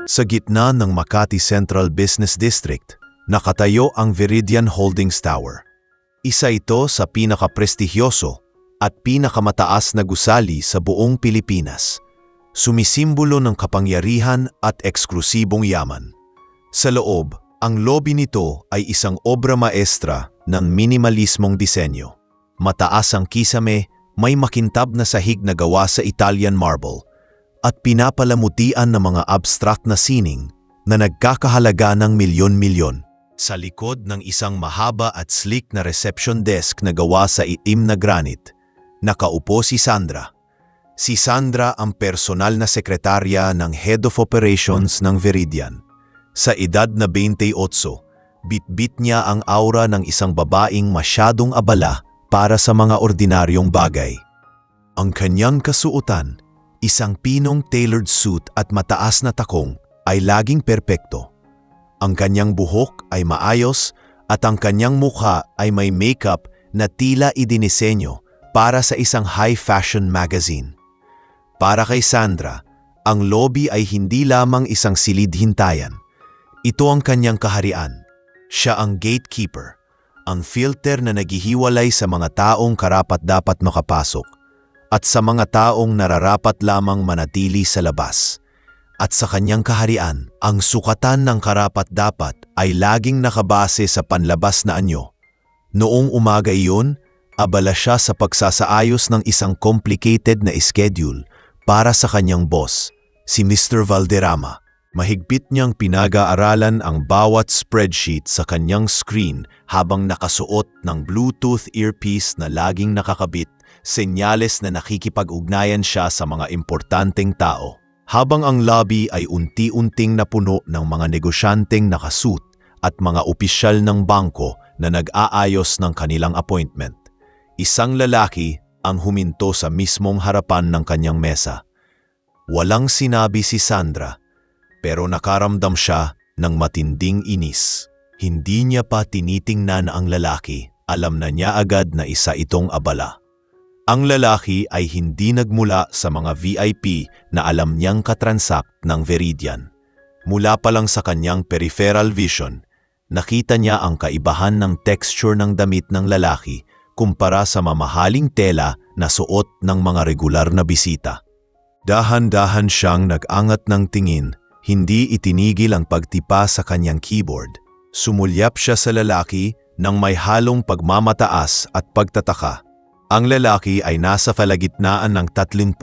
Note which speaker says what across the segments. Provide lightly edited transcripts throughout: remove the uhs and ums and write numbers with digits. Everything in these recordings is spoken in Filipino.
Speaker 1: Sa gitna ng Makati Central Business District, nakatayo ang Veridian Holdings Tower. Isa ito sa pinakaprestihyoso at pinakamataas na gusali sa buong Pilipinas. Sumisimbolo ng kapangyarihan at eksklusibong yaman. Sa loob, ang lobby nito ay isang obra maestra ng minimalismong disenyo. Mataas ang kisame, may makintab na sahig na gawa sa Italian marble, at pinapalamutian ng mga abstract na sining na nagkakahalaga ng milyon-milyon. Sa likod ng isang mahaba at sleek na reception desk na gawa sa itim na granite, nakaupo si Sandra. Si Sandra ang personal na sekretarya ng Head of Operations ng Veridian. Sa edad na 28, bitbit niya ang aura ng isang babaeng masyadong abala para sa mga ordinaryong bagay. Ang kanyang kasuotan, isang pinong tailored suit at mataas na takong, ay laging perpekto. Ang kanyang buhok ay maayos at ang kanyang mukha ay may makeup na tila idinisenyo para sa isang high fashion magazine. Para kay Sandra, ang lobby ay hindi lamang isang silid-hintayan. Ito ang kanyang kaharian. Siya ang gatekeeper, ang filter na naghihiwalay sa mga taong karapat-dapat makapasok at sa mga taong nararapat lamang manatili sa labas. At sa kanyang kaharian, ang sukatan ng karapat-dapat ay laging nakabase sa panlabas na anyo. Noong umaga iyon, abala siya sa pagsasaayos ng isang complicated na schedule para sa kanyang boss, si Mr. Valderrama. Mahigpit niyang pinag-aaralan ang bawat spreadsheet sa kanyang screen habang nakasuot ng Bluetooth earpiece na laging nakakabit, senyales na nakikipag-ugnayan siya sa mga importanteng tao. Habang ang lobby ay unti-unting napuno ng mga negosyanteng nakasuit at mga opisyal ng bangko na nag-aayos ng kanilang appointment. Isang lalaki ang huminto sa mismong harapan ng kanyang mesa. Walang sinabi si Sandra, pero nakaramdam siya ng matinding inis. Hindi niya pa tinitingnan ang lalaki, alam na niya agad na isa itong abala. Ang lalaki ay hindi nagmula sa mga VIP na alam niyang katransact ng Veridian. Mula pa lang sa kanyang peripheral vision, nakita niya ang kaibahan ng texture ng damit ng lalaki kumpara sa mamahaling tela na suot ng mga regular na bisita. Dahan-dahan siyang nag-angat ng tingin, hindi itinigil ang pagtipa sa kanyang keyboard. Sumulyap siya sa lalaki nang may halong pagmamataas at pagtataka. Ang lalaki ay nasa kalagitnaan ng 30.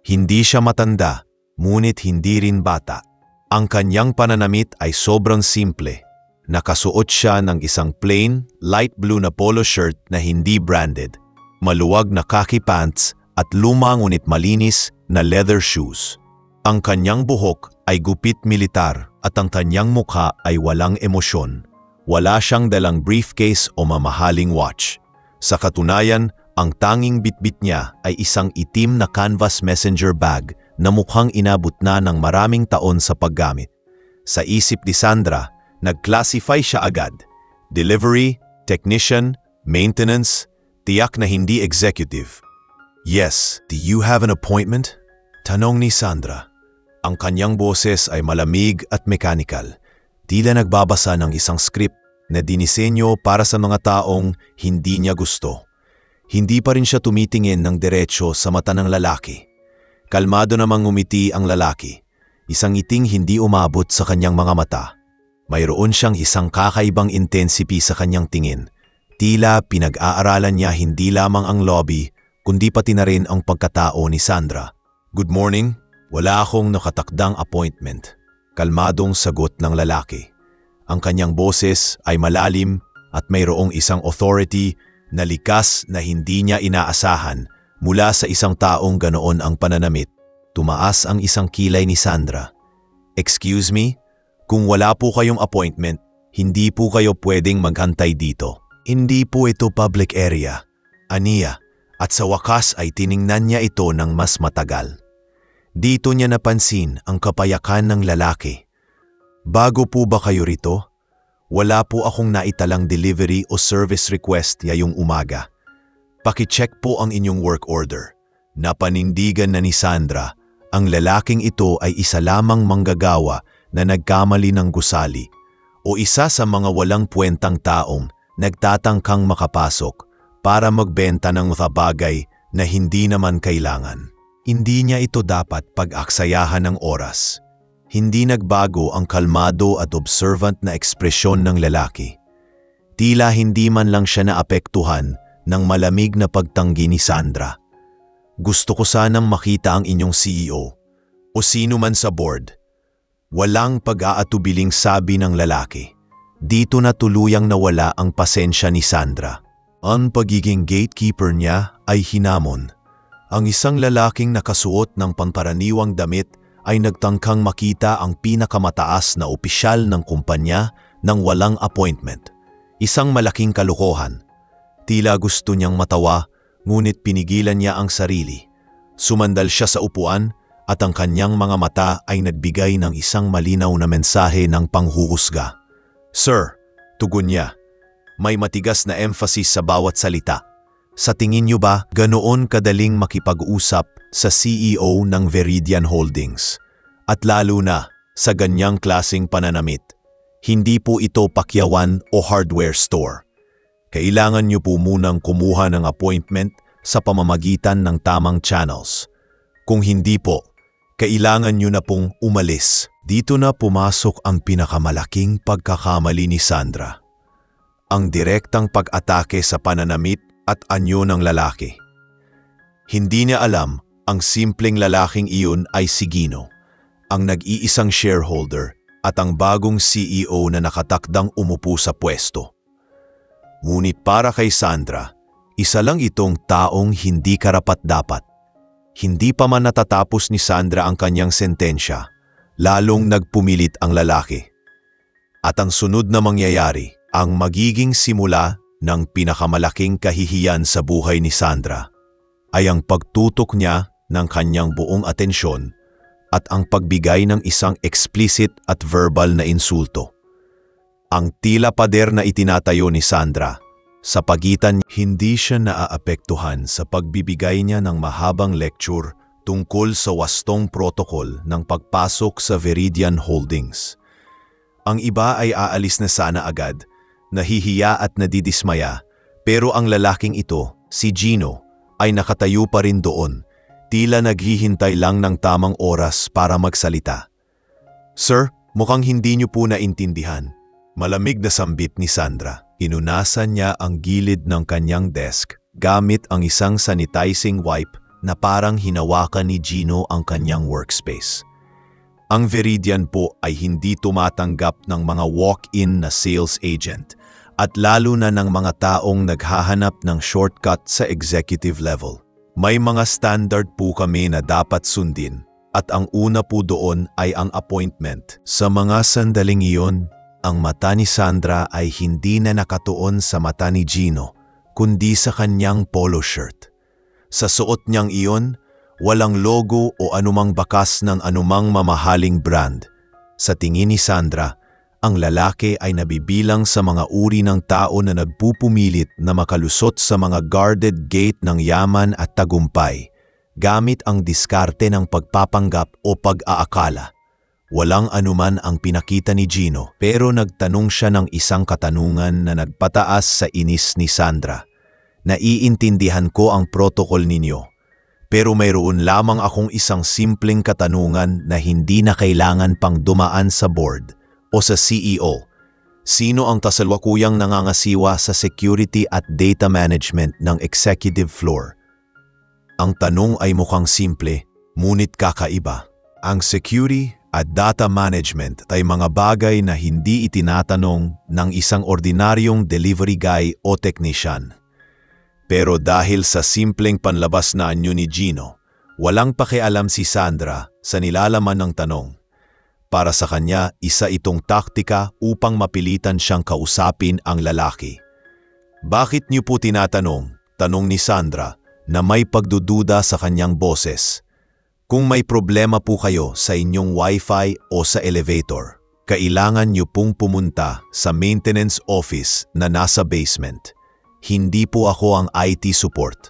Speaker 1: Hindi siya matanda, ngunit hindi rin bata. Ang kanyang pananamit ay sobrang simple. Nakasuot siya ng isang plain, light blue na polo shirt na hindi branded, maluwag na khaki pants at luma ngunit malinis na leather shoes. Ang kanyang buhok ay gupit militar at ang kanyang mukha ay walang emosyon. Wala siyang dalang briefcase o mamahaling watch. Sa katunayan, ang tanging bitbit niya ay isang itim na canvas messenger bag na mukhang inabot na ng maraming taon sa paggamit. Sa isip ni Sandra, nag-classify siya agad. Delivery, technician, maintenance, tiyak na hindi executive. Yes, do you have an appointment? Tanong ni Sandra. Ang kanyang boses ay malamig at mechanical. Tila nagbabasa ng isang script na dinisenyo para sa mga taong hindi niya gusto. Hindi pa rin siya tumitingin ng diretsyo sa mata ng lalaki. Kalmado namang ngumiti ang lalaki. Isang ngiting hindi umabot sa kanyang mga mata. Mayroon siyang isang kakaibang intensity sa kanyang tingin. Tila pinag-aaralan niya hindi lamang ang lobby, kundi pati na rin ang pagkatao ni Sandra. Good morning. Wala akong nakatakdang appointment. Kalmadong sagot ng lalaki. Ang kanyang boses ay malalim at mayroong isang authority na likas na hindi niya inaasahan mula sa isang taong ganoon ang pananamit. Tumaas ang isang kilay ni Sandra. Excuse me? Kung wala po kayong appointment, hindi po kayo pwedeng maghantay dito. Hindi po ito public area. Aniya, at sa wakas ay tiningnan niya ito ng mas matagal. Dito niya napansin ang kapayakan ng lalaki. Bago po ba kayo rito? Wala po akong naitalang delivery o service request ngayong umaga. Paki-check po ang inyong work order. Napanindigan na ni Sandra Ang lalaking ito ay isa lamang manggagawa na nagkamali ng gusali o isa sa mga walang puwentang taong nagtatangkang makapasok para magbenta ng mga bagay na hindi naman kailangan. Hindi niya ito dapat pag-aksayahan ng oras. Hindi nagbago ang kalmado at observant na ekspresyon ng lalaki. Tila hindi man lang siya naapektuhan ng malamig na pagtanggi ni Sandra. Gusto ko sanang makita ang inyong CEO o sino man sa board. Walang pag-aatubiling sabi ng lalaki. Dito na tuluyang nawala ang pasensya ni Sandra. Ang pagiging gatekeeper niya ay hinamon. Ang isang lalaking nakasuot ng pamparaniwang damit ay nagtangkang makita ang pinakamataas na opisyal ng kumpanya nang walang appointment. Isang malaking kalokohan. Tila gusto niyang matawa, ngunit pinigilan niya ang sarili. Sumandal siya sa upuan at ang kanyang mga mata ay nagbigay ng isang malinaw na mensahe ng panghuhusga. "Sir," tugon niya, may matigas na emphasis sa bawat salita. "Sa tingin niyo ba ganoon kadaling makipag-usap sa CEO ng Veridian Holdings? At lalo na sa ganyang klaseng pananamit. Hindi po ito pakyawan o hardware store. Kailangan niyo po munang kumuha ng appointment sa pamamagitan ng tamang channels. Kung hindi po, kailangan niyo na pong umalis." Dito na pumasok ang pinakamalaking pagkakamali ni Sandra. Ang direktang pag-atake sa pananamit at anyo ng lalaki. Hindi niya alam ang simpleng lalaking iyon ay si Gino, ang nag-iisang shareholder at ang bagong CEO na nakatakdang umupo sa pwesto. Ngunit para kay Sandra, isa lang itong taong hindi karapat-dapat. Hindi pa man natatapos ni Sandra ang kanyang sentensya, lalong nagpumilit ang lalaki. At ang sunod na mangyayari, ang magiging simula ng pinakamalaking kahihiyan sa buhay ni Sandra, ay ang pagtutok niya ng kanyang buong atensyon at ang pagbigay ng isang explicit at verbal na insulto. Ang tila pader na itinatayo ni Sandra, sa pagitan hindi siya naaapektuhan sa pagbibigay niya ng mahabang lecture tungkol sa wastong protokol ng pagpasok sa Veridian Holdings. Ang iba ay aalis na sana agad, nahihiya at nadidismaya, pero ang lalaking ito, si Gino, ay nakatayo pa rin doon, tila naghihintay lang ng tamang oras para magsalita. "Sir, mukhang hindi niyo po naintindihan." Malamig na sambit ni Sandra. Inunasan niya ang gilid ng kanyang desk gamit ang isang sanitizing wipe na parang hinawakan ni Gino ang kanyang workspace. Ang Veridian po ay hindi tumatanggap ng mga walk-in na sales agent at lalo na ng mga taong naghahanap ng shortcut sa executive level. May mga standard po kami na dapat sundin at ang una po doon ay ang appointment. Sa mga sandaling iyon, ang mata ni Sandra ay hindi na nakatuon sa mata ni Gino kundi sa kanyang polo shirt. Sa suot niyang iyon, walang logo o anumang bakas ng anumang mamahaling brand. Sa tingin ni Sandra, ang lalaki ay nabibilang sa mga uri ng tao na nagpupumilit na makalusot sa mga guarded gate ng yaman at tagumpay, gamit ang diskarte ng pagpapanggap o pag-aakala. Walang anuman ang pinakita ni Gino, pero nagtanong siya ng isang katanungan na nagpataas sa inis ni Sandra. "Naiintindihan ko ang protokol ninyo, pero mayroon lamang akong isang simpleng katanungan na hindi na kailangan pang dumaan sa board o sa CEO. Sino ang kasalukuyang nangangasiwa sa security at data management ng executive floor?" Ang tanong ay mukhang simple, ngunit kakaiba. Ang security at data management ay mga bagay na hindi itinatanong ng isang ordinaryong delivery guy o technician. Pero dahil sa simpleng panlabas na anyo ni Gino, walang pakialam si Sandra sa nilalaman ng tanong. Para sa kanya, isa itong taktika upang mapilitan siyang kausapin ang lalaki. "Bakit niyo po tinatanong?" tanong ni Sandra na may pagdududa sa kanyang boses. "Kung may problema po kayo sa inyong wifi o sa elevator, kailangan niyo pong pumunta sa maintenance office na nasa basement. Hindi po ako ang IT support."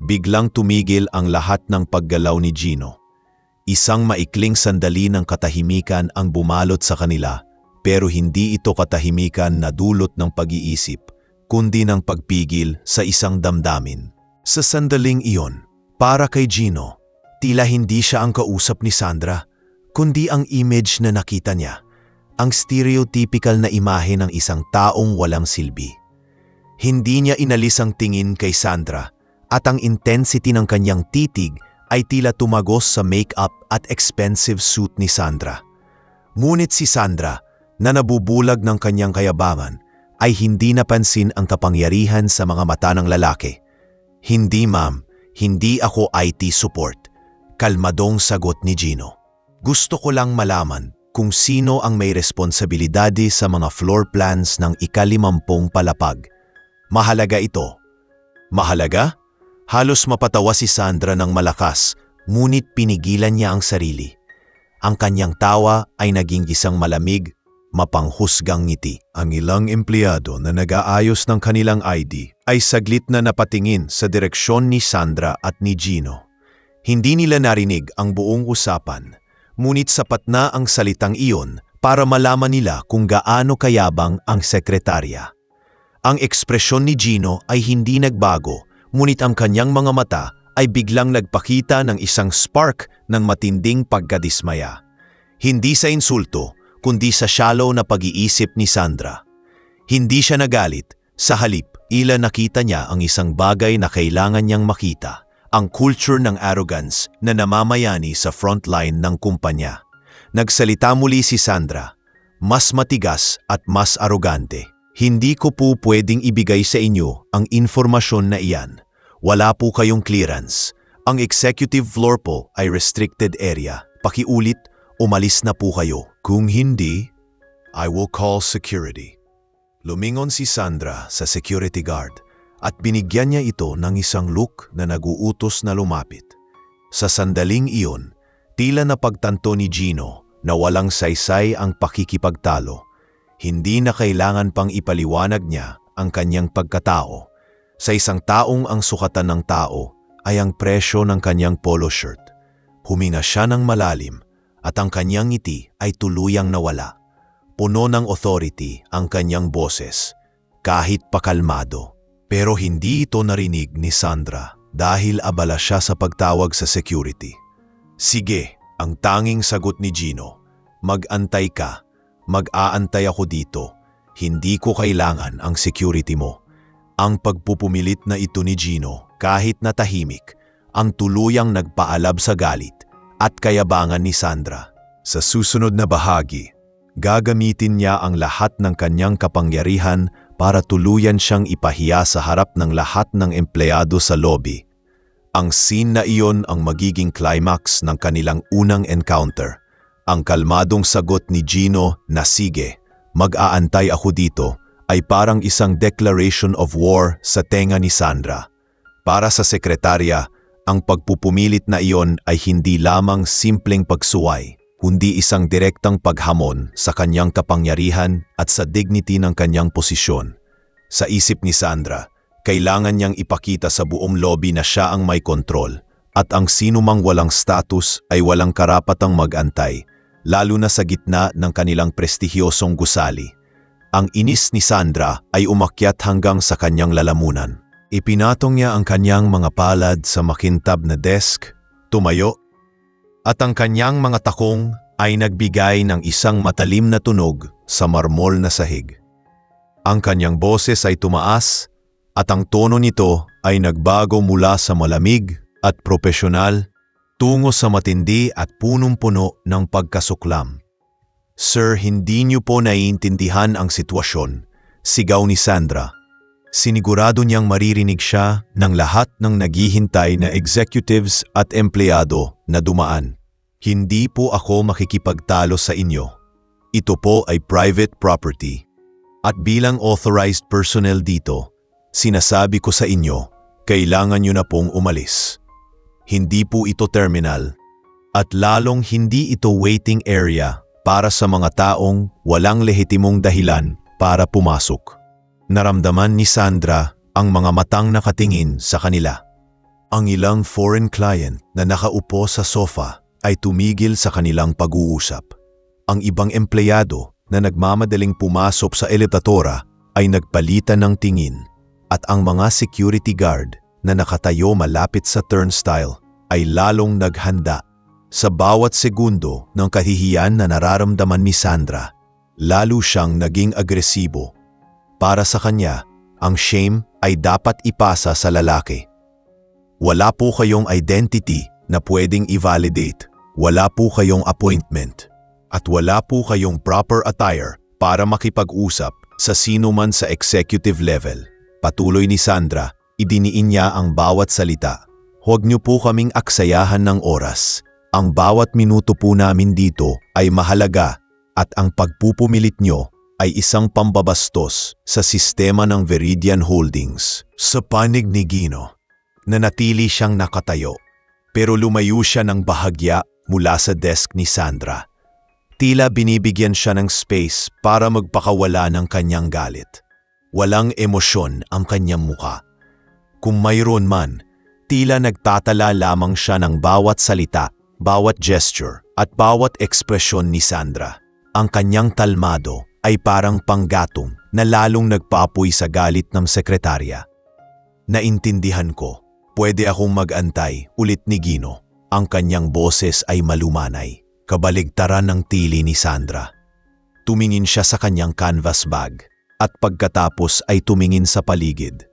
Speaker 1: Biglang tumigil ang lahat ng paggalaw ni Gino. Isang maikling sandali ng katahimikan ang bumalot sa kanila, pero hindi ito katahimikan na dulot ng pag-iisip, kundi ng pagpigil sa isang damdamin. Sa sandaling iyon, para kay Gino, tila hindi siya ang kausap ni Sandra, kundi ang image na nakita niya, ang stereotypical na imahe ng isang taong walang silbi. Hindi niya inalis ang tingin kay Sandra at ang intensity ng kanyang titig ay tila tumagos sa make-up at expensive suit ni Sandra. Ngunit si Sandra, na nabubulag ng kanyang kayabangan, ay hindi napansin ang kapangyarihan sa mga mata ng lalaki. "Hindi ma'am, hindi ako IT support," kalmadong sagot ni Gino. "Gusto ko lang malaman kung sino ang may responsibilidade sa mga floor plans ng ika-50 palapag. Mahalaga ito." "Mahalaga?" Halos mapatawa si Sandra ng malakas, ngunit pinigilan niya ang sarili. Ang kanyang tawa ay naging isang malamig, mapanghusgang ngiti. Ang ilang empleyado na nag-aayos ng kanilang ID ay saglit na napatingin sa direksyon ni Sandra at ni Gino. Hindi nila narinig ang buong usapan, ngunit sapat na ang salitang iyon para malaman nila kung gaano kayabang ang sekretarya. Ang ekspresyon ni Gino ay hindi nagbago, ngunit ang kanyang mga mata ay biglang nagpakita ng isang spark ng matinding pagkadismaya. Hindi sa insulto, kundi sa shallow na pag-iisip ni Sandra. Hindi siya nagalit, sa halip, ila nakita niya ang isang bagay na kailangan niyang makita, ang culture ng arrogance na namamayani sa frontline ng kumpanya. Nagsalita muli si Sandra, mas matigas at mas arogante. "Hindi ko po pwedeng ibigay sa inyo ang informasyon na iyan. Wala po kayong clearance. Ang executive floor po ay restricted area. Pakiulit, umalis na po kayo. Kung hindi, I will call security." Lumingon si Sandra sa security guard at binigyan niya ito ng isang look na nag-uutos na lumapit. Sa sandaling iyon, tila napagtanto ni Gino na walang saysay ang pakikipagtalo. Hindi na kailangan pang ipaliwanag niya ang kanyang pagkatao. Sa isang taong ang sukatan ng tao ay ang presyo ng kanyang polo shirt. Huminga siya ng malalim at ang kanyang ngiti ay tuluyang nawala. Puno ng authority ang kanyang boses, kahit pakalmado. Pero hindi ito narinig ni Sandra dahil abala siya sa pagtawag sa security. "Sige," ang tanging sagot ni Gino. "Mag-antay ka. Mag-aantay ako dito. Hindi ko kailangan ang security mo." Ang pagpupumilit na ito ni Gino, kahit na tahimik, ang tuluyang nagpaalab sa galit at kayabangan ni Sandra. Sa susunod na bahagi, gagamitin niya ang lahat ng kanyang kapangyarihan para tuluyan siyang ipahiya sa harap ng lahat ng empleyado sa lobby. Ang scene na iyon ang magiging climax ng kanilang unang encounter. Ang kalmadong sagot ni Gino na "Sige, mag-aantay ako dito," ay parang isang declaration of war sa tenga ni Sandra. Para sa sekretarya, ang pagpupumilit na iyon ay hindi lamang simpleng pagsuway, kundi isang direktang paghamon sa kanyang kapangyarihan at sa dignity ng kanyang posisyon. Sa isip ni Sandra, kailangan niyang ipakita sa buong lobby na siya ang may kontrol at ang sinumang walang status ay walang karapatang mag-antay, lalo na sa gitna ng kanilang prestihiyosong gusali. Ang inis ni Sandra ay umakyat hanggang sa kanyang lalamunan. Ipinatong niya ang kanyang mga palad sa makintab na desk, tumayo, at ang kanyang mga takong ay nagbigay ng isang matalim na tunog sa marmol na sahig. Ang kanyang boses ay tumaas at ang tono nito ay nagbago mula sa malamig at propesyonal tungo sa matindi at punong-puno ng pagkasuklam. "Sir, hindi niyo po naiintindihan ang sitwasyon," sigaw ni Sandra. Sinigurado niyang maririnig siya ng lahat ng naghihintay na executives at empleyado na dumaan. "Hindi po ako makikipagtalo sa inyo. Ito po ay private property. At bilang authorized personnel dito, sinasabi ko sa inyo, kailangan niyo na pong umalis. Hindi po ito terminal at lalong hindi ito waiting area para sa mga taong walang lehitimong dahilan para pumasok." Naramdaman ni Sandra ang mga matang nakatingin sa kanila. Ang ilang foreign client na nakaupo sa sofa ay tumigil sa kanilang pag-uusap. Ang ibang empleyado na nagmamadaling pumasok sa elevatora ay nagpalitan ng tingin at ang mga security guard na nakatayo malapit sa turnstile ay lalong naghanda. Sa bawat segundo ng kahihiyan na nararamdaman ni Sandra, lalo siyang naging agresibo. Para sa kanya, ang shame ay dapat ipasa sa lalaki. Wala po kayong identity na pwedeng i-validate, wala po kayong appointment, at wala po kayong proper attire para makipag-usap sa sino man sa executive level. Patuloy ni Sandra, idiniin niya ang bawat salita. Huwag niyo po kaming aksayahan ng oras. Ang bawat minuto po namin dito ay mahalaga at ang pagpupumilit nyo ay isang pambabastos sa sistema ng Viridian Holdings. Sa panig ni Gino, nanatili siyang nakatayo pero lumayo siya ng bahagya mula sa desk ni Sandra. Tila binibigyan siya ng space para magpakawala ng kanyang galit. Walang emosyon ang kanyang muka. Kung mayroon man, tila nagtatala lamang siya ng bawat salita, bawat gesture at bawat ekspresyon ni Sandra. Ang kanyang talmado ay parang panggatong na lalong nagpaapoy sa galit ng sekretarya. Naintindihan ko, pwede akong mag-antay, ulit ni Gino. Ang kanyang boses ay malumanay, kabaligtaran ng tili ni Sandra. Tumingin siya sa kanyang canvas bag at pagkatapos ay tumingin sa paligid.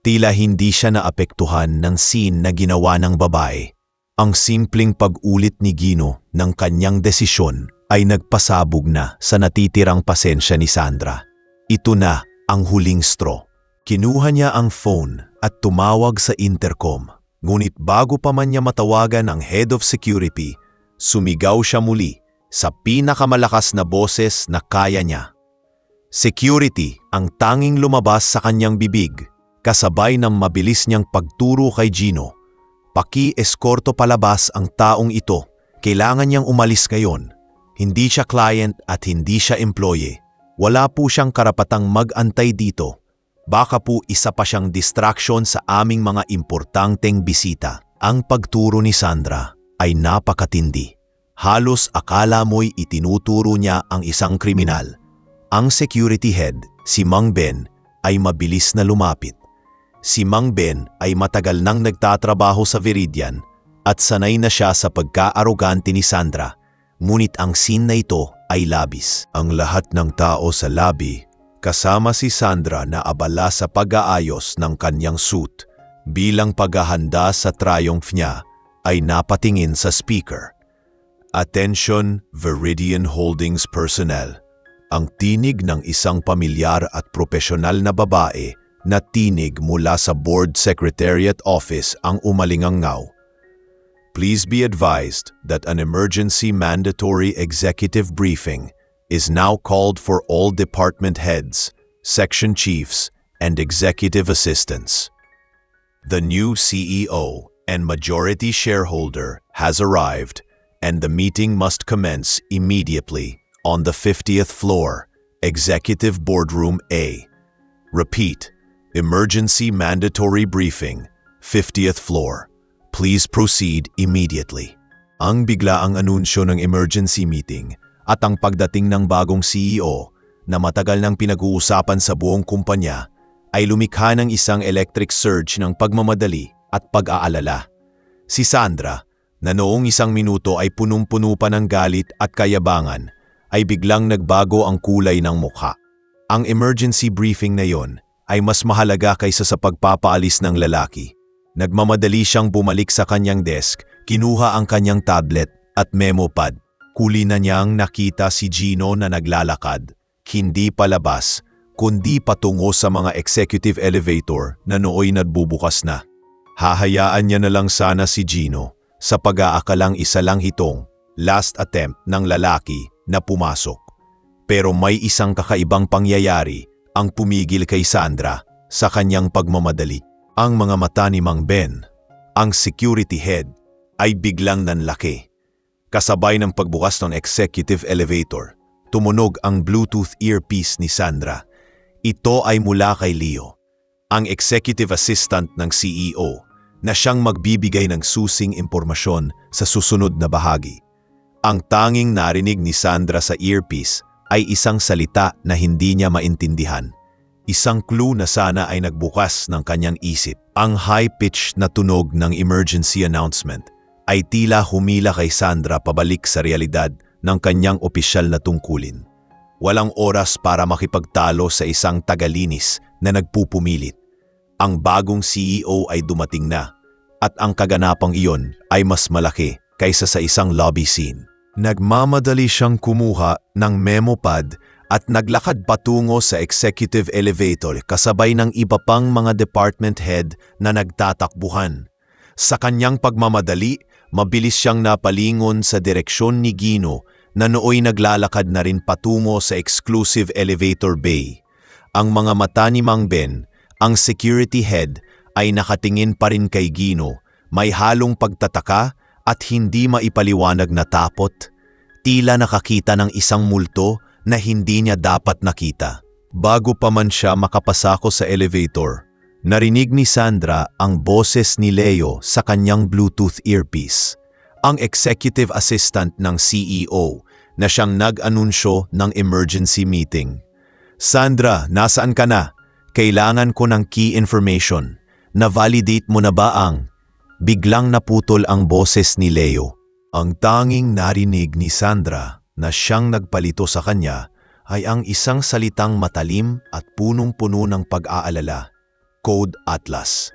Speaker 1: Tila hindi siya naapektuhan ng scene na ginawa ng babae. Ang simpleng pag-ulit ni Gino ng kanyang desisyon ay nagpasabog na sa natitirang pasensya ni Sandra. Ito na ang huling straw. Kinuha niya ang phone at tumawag sa intercom. Ngunit bago pa man niya matawagan ang head of security, sumigaw siya muli sa pinakamalakas na boses na kaya niya. Security ang tanging lumabas sa kanyang bibig, kasabay ng mabilis niyang pagturo kay Gino. Paki-eskorto palabas ang taong ito. Kailangan niyang umalis ngayon. Hindi siya client at hindi siya employee. Wala po siyang karapatang mag-antay dito. Baka po isa pa siyang distraction sa aming mga importanteng bisita. Ang pagturo ni Sandra ay napakatindi. Halos akala mo'y itinuturo niya ang isang kriminal. Ang security head, si Mang Ben, ay mabilis na lumapit. Si Mang Ben ay matagal nang nagtatrabaho sa Viridian at sanay na siya sa pagka-arogante ni Sandra. Ngunit ang scene na ito ay labis. Ang lahat ng tao sa lobby, kasama si Sandra na abala sa pag-aayos ng kanyang suit bilang paghahanda sa triumph niya, ay napatingin sa speaker. Attention Viridian Holdings personnel. Ang tinig ng isang pamilyar at propesyonal na babae na tinig mula sa Board Secretariat Office ang umalingangaw. Please be advised that an emergency mandatory executive briefing is now called for all department heads, section chiefs, and executive assistants. The new CEO and majority shareholder has arrived, and the meeting must commence immediately on the 50th floor, Executive Boardroom A. Repeat, emergency mandatory briefing, 50th floor. Please proceed immediately. Ang biglaang anunsyo ng emergency meeting at ang pagdating ng bagong CEO na matagal nang pinag-uusapan sa buong kumpanya ay lumikha ng isang electric surge ng pagmamadali at pag-aalala. Si Sandra, na noong isang minuto ay punong-puno pa ng galit at kayabangan, ay biglang nagbago ang kulay ng mukha. Ang emergency briefing na yon ay mas mahalaga kaysa sa pagpapaalis ng lalaki. Nagmamadali siyang bumalik sa kanyang desk, kinuha ang kanyang tablet at memo pad. Huli na niyang nakita si Gino na naglalakad, hindi palabas, kundi patungo sa mga executive elevator na nooy nagbubukas na. Hahayaan niya na lang sana si Gino sa pag-aakalang isa lang hitong last attempt ng lalaki na pumasok. Pero may isang kakaibang pangyayari ang pumigil kay Sandra sa kanyang pagmamadali. Ang mga mata ni Mang Ben, ang security head, ay biglang nanlaki. Kasabay ng pagbukas ng executive elevator, tumunog ang Bluetooth earpiece ni Sandra. Ito ay mula kay Leo, ang executive assistant ng CEO na siyang magbibigay ng susing impormasyon sa susunod na bahagi. Ang tanging narinig ni Sandra sa earpiece ay isang salita na hindi niya maintindihan. Isang clue na sana ay nagbukas ng kanyang isip. Ang high-pitched na tunog ng emergency announcement ay tila humila kay Sandra pabalik sa realidad ng kanyang opisyal na tungkulin. Walang oras para makipagtalo sa isang tagalinis na nagpupumilit. Ang bagong CEO ay dumating na at ang kaganapang iyon ay mas malaki kaysa sa isang lobby scene. Nagmamadali siyang kumuha ng memo pad at naglakad patungo sa executive elevator kasabay ng iba pang mga department head na nagtatakbuhan. Sa kanyang pagmamadali, mabilis siyang napalingon sa direksyon ni Gino na nooy naglalakad na rin patungo sa exclusive elevator bay. Ang mga mata ni Mang Ben, ang security head, ay nakatingin pa rin kay Gino, may halong pagtataka at hindi maipaliwanag na tapot. Tila nakakita ng isang multo na hindi niya dapat nakita. Bago pa man siya makapasako sa elevator, narinig ni Sandra ang boses ni Leo sa kanyang Bluetooth earpiece. Ang executive assistant ng CEO na siyang nag-anunsyo ng emergency meeting. Sandra, nasaan ka na? Kailangan ko ng key information. Na-validate mo na ba ang... Biglang naputol ang boses ni Leo. Ang tanging narinig ni Sandra na siyang nagpalito sa kanya ay ang isang salitang matalim at punong-puno ng pag-aalala. Code Atlas.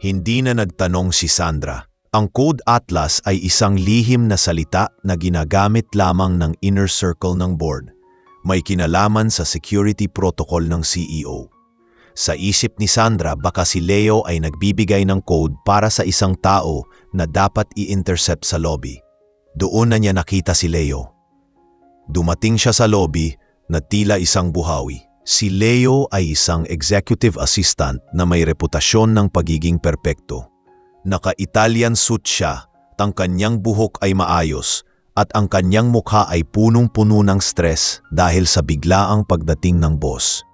Speaker 1: Hindi na nagtanong si Sandra. Ang Code Atlas ay isang lihim na salita na ginagamit lamang ng inner circle ng board. May kinalaman sa security protocol ng CEO. Sa isip ni Sandra, baka si Leo ay nagbibigay ng code para sa isang tao na dapat i-intercept sa lobby. Doon na niya nakita si Leo. Dumating siya sa lobby na tila isang buhawi. Si Leo ay isang executive assistant na may reputasyon ng pagiging perpekto. Naka-Italian suit siya, ang kanyang buhok ay maayos at ang kanyang mukha ay punong-puno ng stress dahil sa biglaang pagdating ng boss.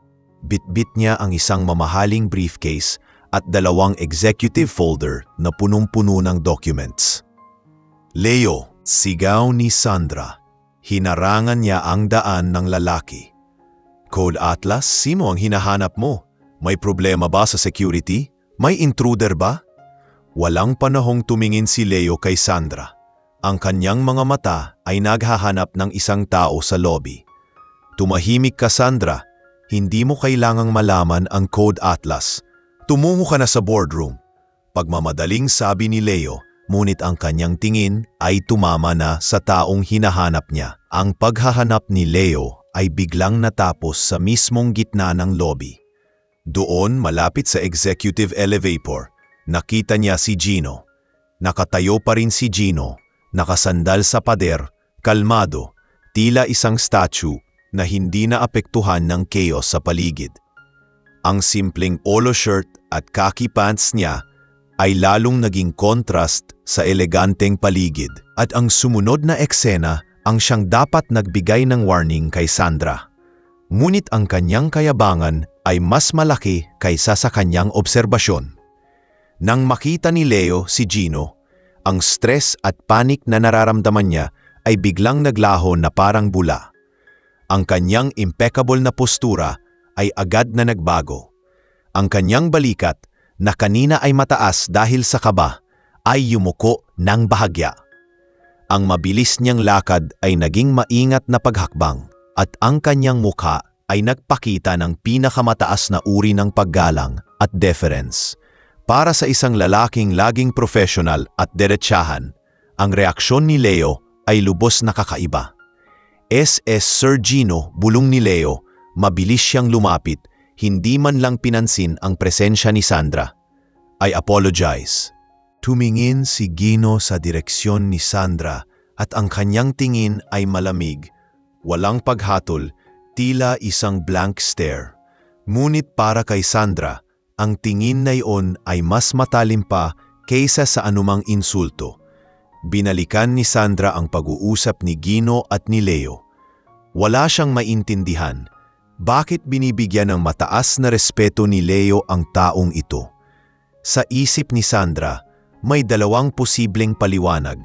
Speaker 1: Bitbit niya ang isang mamahaling briefcase at dalawang executive folder na punong-puno ng documents. Leo, sigaw ni Sandra. Hinarangan niya ang daan ng lalaki. Code Atlas, sino ang hinahanap mo? May problema ba sa security? May intruder ba? Walang panahong tumingin si Leo kay Sandra. Ang kanyang mga mata ay naghahanap ng isang tao sa lobby. Tumahimik ka, Sandra. Hindi mo kailangang malaman ang Code Atlas. Tumungo ka na sa boardroom. Pagmamadaling sabi ni Leo, ngunit ang kanyang tingin ay tumama na sa taong hinahanap niya. Ang paghahanap ni Leo ay biglang natapos sa mismong gitna ng lobby. Doon, malapit sa executive elevator, nakita niya si Gino. Nakatayo pa rin si Gino, nakasandal sa pader, kalmado, tila isang statue na hindi naapektuhan ng chaos sa paligid. Ang simpleng polo shirt at khaki pants niya ay lalong naging contrast sa eleganteng paligid at ang sumunod na eksena ang siyang dapat nagbigay ng warning kay Sandra. Ngunit ang kanyang kayabangan ay mas malaki kaysa sa kanyang obserbasyon. Nang makita ni Leo si Gino, ang stress at panik na nararamdaman niya ay biglang naglaho na parang bula. Ang kanyang impeccable na postura ay agad na nagbago. Ang kanyang balikat, na kanina ay mataas dahil sa kaba, ay yumuko ng bahagya. Ang mabilis niyang lakad ay naging maingat na paghakbang at ang kanyang mukha ay nagpakita ng pinakamataas na uri ng paggalang at deference. Para sa isang lalaking laging professional at diretsahan, ang reaksyon ni Leo ay lubos na kakaiba. SS Sir Gino, bulong ni Leo, mabilis siyang lumapit, hindi man lang pinansin ang presensya ni Sandra. I apologize. Tumingin si Gino sa direksyon ni Sandra at ang kanyang tingin ay malamig. Walang paghatol, tila isang blank stare. Ngunit para kay Sandra, ang tingin na iyon ay mas matalim pa kaysa sa anumang insulto. Binalikan ni Sandra ang pag-uusap ni Gino at ni Leo. Wala siyang maintindihan. Bakit binibigyan ng mataas na respeto ni Leo ang taong ito? Sa isip ni Sandra, may dalawang posibleng paliwanag.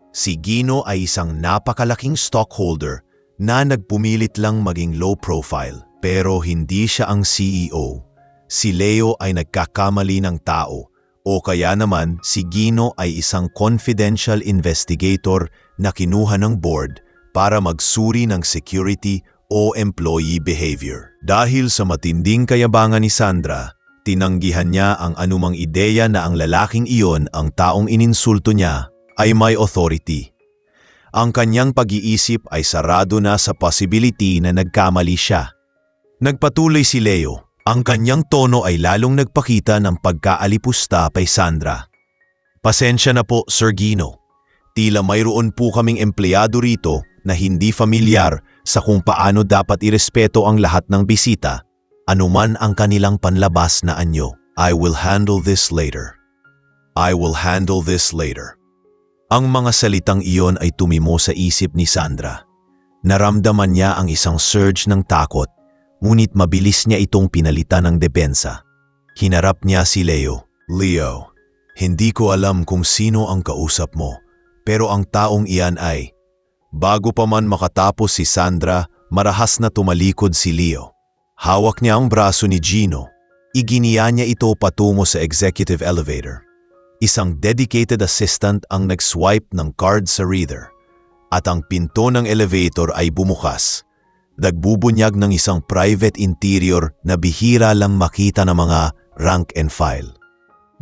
Speaker 1: Si Gino ay isang napakalaking stockholder na nagpumilit lang maging low profile, pero hindi siya ang CEO. Si Leo ay nagkakamali ng tao, o kaya naman si Gino ay isang confidential investigator na kinuha ng board para magsuri ng security o employee behavior. Dahil sa matinding kayabangan ni Sandra, tinanggihan niya ang anumang ideya na ang lalaking iyon, ang taong ininsulto niya, ay may authority. Ang kanyang pag-iisip ay sarado na sa possibility na nagkamali siya. Nagpatuloy si Leo. Ang kanyang tono ay lalong nagpakita ng pagkaalipusta kay Sandra. Pasensya na po, Sir Gino. Tila mayroon po kaming empleyado rito na hindi familiar sa kung paano dapat irespeto ang lahat ng bisita, anuman ang kanilang panlabas na anyo. I will handle this later. I will handle this later. Ang mga salitang iyon ay tumimo sa isip ni Sandra. Naramdaman niya ang isang surge ng takot, ngunit mabilis niya itong pinalitan ng depensa. Hinarap niya si Leo. Leo, hindi ko alam kung sino ang kausap mo, pero ang taong iyan ay... Bago pa man makatapos si Sandra, marahas na tumalikod si Leo. Hawak niya ang braso ni Gino. Iginiya niya ito patungo sa executive elevator. Isang dedicated assistant ang nag-swipe ng card sa reader. At ang pinto ng elevator ay bumukas. Nagbubunyag ng isang private interior na bihira lang makita ng mga rank and file.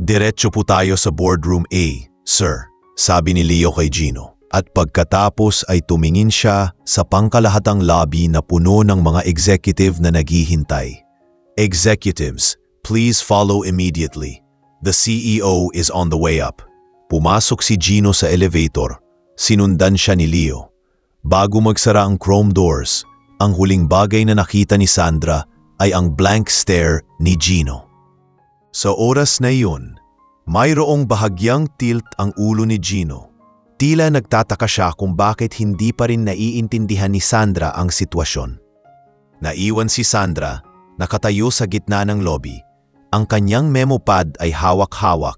Speaker 1: Diretso po tayo sa boardroom A, sir, sabi ni Leo kay Gino. At pagkatapos ay tumingin siya sa pangkalahatang lobby na puno ng mga executive na naghihintay. Executives, please follow immediately. The CEO is on the way up. Pumasok si Gino sa elevator. Sinundan siya ni Leo. Bago magsara ang chrome doors, ang huling bagay na nakita ni Sandra ay ang blank stare ni Gino. Sa oras na iyon, mayroong bahagyang tilt ang ulo ni Gino. Tila nagtataka siya kung bakit hindi pa rin naiintindihan ni Sandra ang sitwasyon. Naiwan si Sandra, nakatayo sa gitna ng lobby. Ang kanyang memo pad ay hawak-hawak,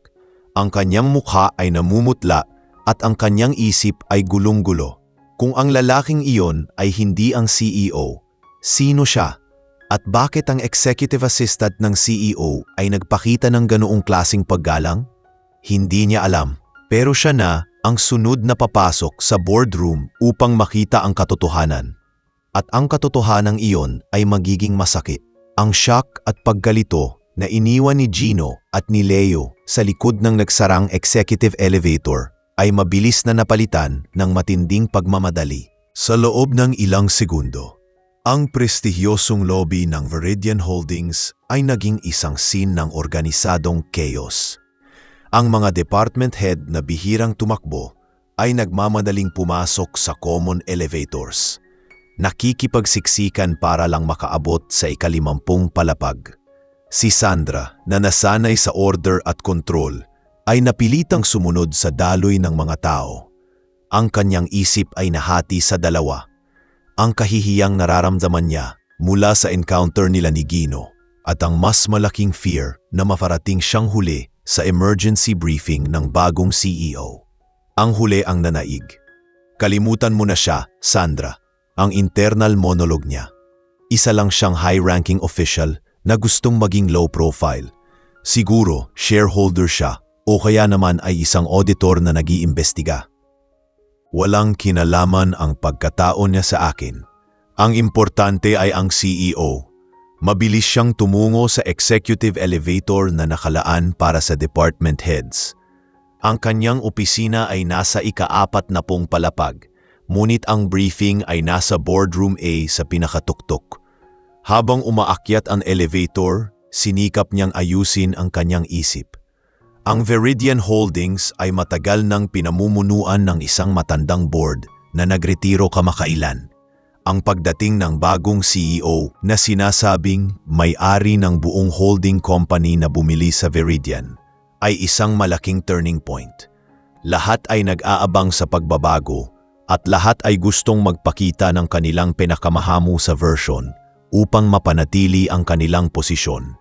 Speaker 1: ang kanyang mukha ay namumutla at ang kanyang isip ay gulong-gulo. Kung ang lalaking iyon ay hindi ang CEO, sino siya? At bakit ang executive assistant ng CEO ay nagpakita ng ganoong klaseng paggalang? Hindi niya alam, pero siya na ang sunod na papasok sa boardroom upang makita ang katotohanan. At ang katotohanan iyon ay magiging masakit. Ang shock at paggalito na iniwan ni Gino at ni Leo sa likod ng nagsarang executive elevator ay mabilis na napalitan ng matinding pagmamadali. Sa loob ng ilang segundo, ang prestigyosong lobby ng Viridian Holdings ay naging isang scene ng organisadong chaos. Ang mga department head na bihirang tumakbo ay nagmamadaling pumasok sa common elevators. Nakikipagsiksikan para lang makaabot sa ika-50 palapag. Si Sandra, na nasanay sa order at control, ay napilitang sumunod sa daloy ng mga tao. Ang kanyang isip ay nahati sa dalawa. Ang kahihiyang nararamdaman niya mula sa encounter nila ni Gino at ang mas malaking fear na maparating siyang huli sa emergency briefing ng bagong CEO. Ang huli ang nanaig. Kalimutan mo na siya, Sandra, ang internal monologue niya. Isa lang siyang high-ranking official na gustong maging low profile. Siguro shareholder siya o kaya naman ay isang auditor na nag-iimbestiga. Walang kinalaman ang pagkatao niya sa akin. Ang importante ay ang CEO. Mabilis siyang tumungo sa executive elevator na nakalaan para sa department heads. Ang kanyang opisina ay nasa ika-40 palapag, ngunit ang briefing ay nasa boardroom A sa pinakatuktok. Habang umaakyat ang elevator, sinikap niyang ayusin ang kanyang isip. Ang Viridian Holdings ay matagal nang pinamumunuan ng isang matandang board na nagretiro kamakailan. Ang pagdating ng bagong CEO na sinasabing may-ari ng buong holding company na bumili sa Viridian ay isang malaking turning point. Lahat ay nag-aabang sa pagbabago at lahat ay gustong magpakita ng kanilang pinakamahamu sa version upang mapanatili ang kanilang posisyon.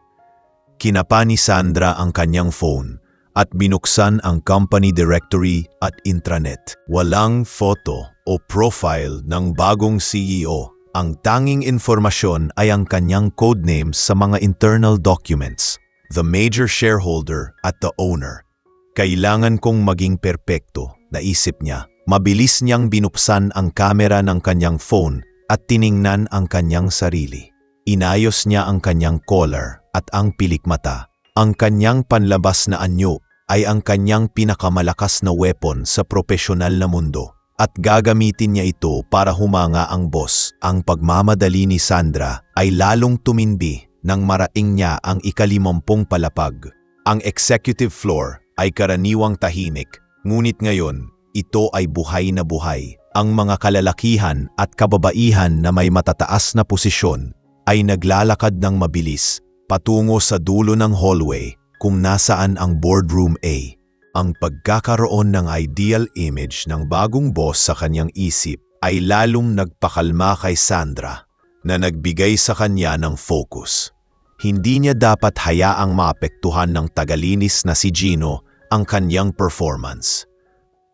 Speaker 1: Kinapa ni Sandra ang kanyang phone at binuksan ang company directory at intranet. Walang photo o profile ng bagong CEO. Ang tanging informasyon ay ang kanyang codenames sa mga internal documents, the major shareholder at the owner. Kailangan kong maging perpekto, naisip niya. Mabilis niyang binuksan ang kamera ng kanyang phone at tiningnan ang kanyang sarili. Inayos niya ang kanyang collar at ang pilikmata. Ang kanyang panlabas na anyo ay ang kanyang pinakamalakas na weapon sa propesyonal na mundo at gagamitin niya ito para humanga ang boss. Ang pagmamadali ni Sandra ay lalong tumindi nang marating niya ang ika-50 palapag. Ang executive floor ay karaniwang tahimik, ngunit ngayon, ito ay buhay na buhay. Ang mga kalalakihan at kababaihan na may matataas na posisyon ay naglalakad ng mabilis patungo sa dulo ng hallway kung nasaan ang boardroom A. Ang pagkakaroon ng ideal image ng bagong boss sa kanyang isip ay lalong nagpakalma kay Sandra na nagbigay sa kanya ng focus. Hindi niya dapat hayaang maapektuhan ng tagalinis na si Gino ang kanyang performance.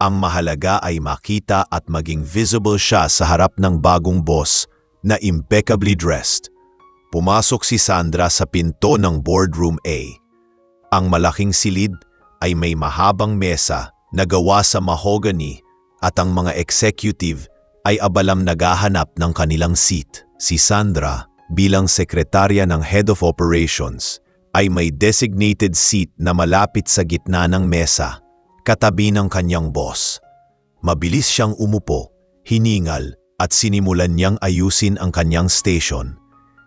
Speaker 1: Ang mahalaga ay makita at maging visible siya sa harap ng bagong boss na impeccably dressed. Pumasok si Sandra sa pinto ng boardroom A. Ang malaking silid ay may mahabang mesa na gawa sa mahogany at ang mga executive ay abalang naghahanap ng kanilang seat. Si Sandra, bilang sekretarya ng Head of Operations, ay may designated seat na malapit sa gitna ng mesa, katabi ng kanyang boss. Mabilis siyang umupo, hiningal at sinimulan niyang ayusin ang kanyang station.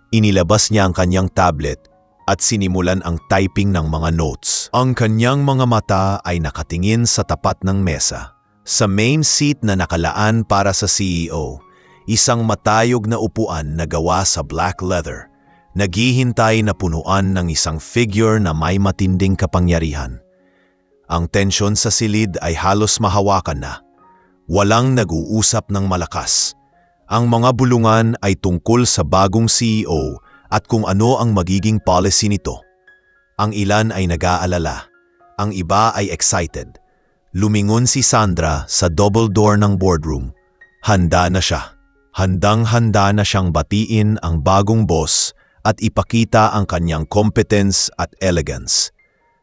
Speaker 1: Inilabas niya ang kanyang tablet at sinimulan ang typing ng mga notes. Ang kanyang mga mata ay nakatingin sa tapat ng mesa. Sa main seat na nakalaan para sa CEO, isang matayog na upuan na gawa sa black leather, naghihintay na punuan ng isang figure na may matinding kapangyarihan. Ang tensyon sa silid ay halos mahawakan na. Walang nag-uusap ng malakas. Ang mga bulungan ay tungkol sa bagong CEO at kung ano ang magiging policy nito. Ang ilan ay nag-aalala. Ang iba ay excited. Lumingon si Sandra sa double door ng boardroom. Handa na siya. Handang-handa na siyang batiin ang bagong boss at ipakita ang kanyang competence at elegance.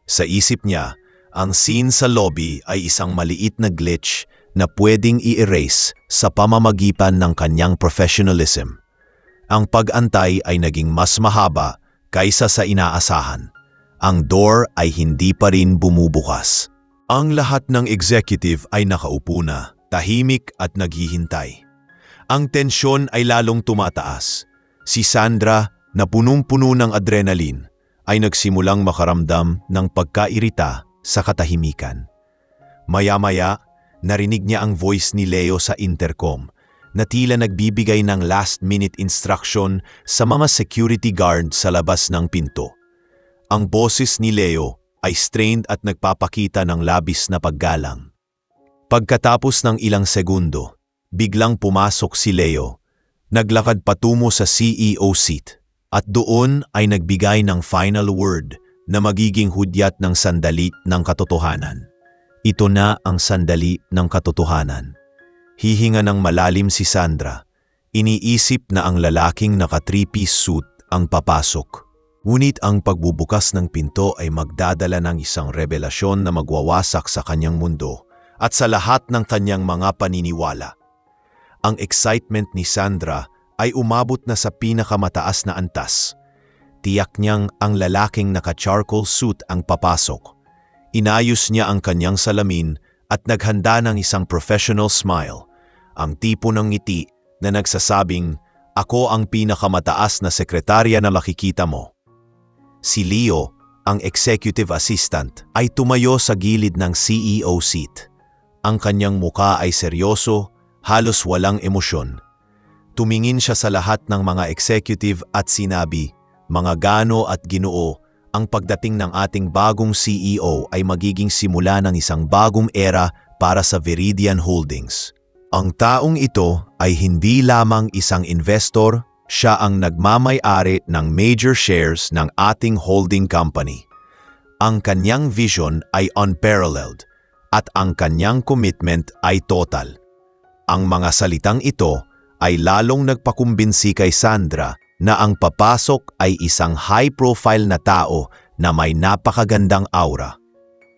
Speaker 1: Sa isip niya, ang scene sa lobby ay isang maliit na glitch na pwedeng i-erase sa pamamagitan ng kanyang professionalism. Ang pag-antay ay naging mas mahaba kaysa sa inaasahan. Ang door ay hindi pa rin bumubukas. Ang lahat ng executive ay nakaupo na, tahimik at naghihintay. Ang tensyon ay lalong tumataas. Si Sandra, na punong-puno ng adrenaline, ay nagsimulang makaramdam ng pagkairita sa katahimikan. Maya-maya, narinig niya ang voice ni Leo sa intercom na tila nagbibigay ng last-minute instruction sa mga security guard sa labas ng pinto. Ang boses ni Leo ay strained at nagpapakita ng labis na paggalang. Pagkatapos ng ilang segundo, biglang pumasok si Leo, naglakad patungo sa CEO seat at doon ay nagbigay ng final word na magiging hudyat ng sandali ng katotohanan. Ito na ang sandali ng katotohanan. Hihinga ng malalim si Sandra. Iniisip na ang lalaking naka three-piece suit ang papasok. Ngunit ang pagbubukas ng pinto ay magdadala ng isang revelasyon na magwawasak sa kanyang mundo at sa lahat ng kanyang mga paniniwala. Ang excitement ni Sandra ay umabot na sa pinakamataas na antas. Tiyak niyang ang lalaking naka-charcoal suit ang papasok. Inayos niya ang kanyang salamin at naghanda ng isang professional smile, ang tipo ng ngiti na nagsasabing, "Ako ang pinakamataas na sekretarya na makikita mo." Si Leo, ang executive assistant, ay tumayo sa gilid ng CEO seat. Ang kanyang muka ay seryoso, halos walang emosyon. Tumingin siya sa lahat ng mga executive at sinabi, "Mga gano at ginoo, ang pagdating ng ating bagong CEO ay magiging simula ng isang bagong era para sa Viridian Holdings. Ang taong ito ay hindi lamang isang investor Siya ang nagmamay-ari ng major shares ng ating holding company. Ang kanyang vision ay unparalleled at ang kanyang commitment ay total. Ang mga salitang ito ay lalong nagpakumbinsi kay Sandra na ang papasok ay isang high-profile na tao na may napakagandang aura.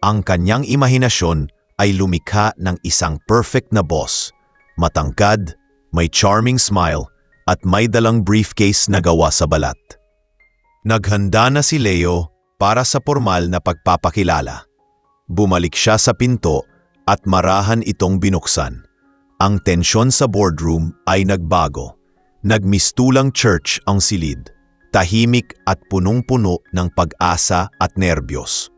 Speaker 1: Ang kanyang imahinasyon ay lumikha ng isang perfect na boss, matangkad, may charming smile, at may dalang briefcase na gawa sa balat. Naghanda na si Leo para sa formal na pagpapakilala. Bumalik siya sa pinto at marahan itong binuksan. Ang tensyon sa boardroom ay nagbago. Nagmistulang church ang silid, tahimik at punong-puno ng pag-asa at nerbiyos.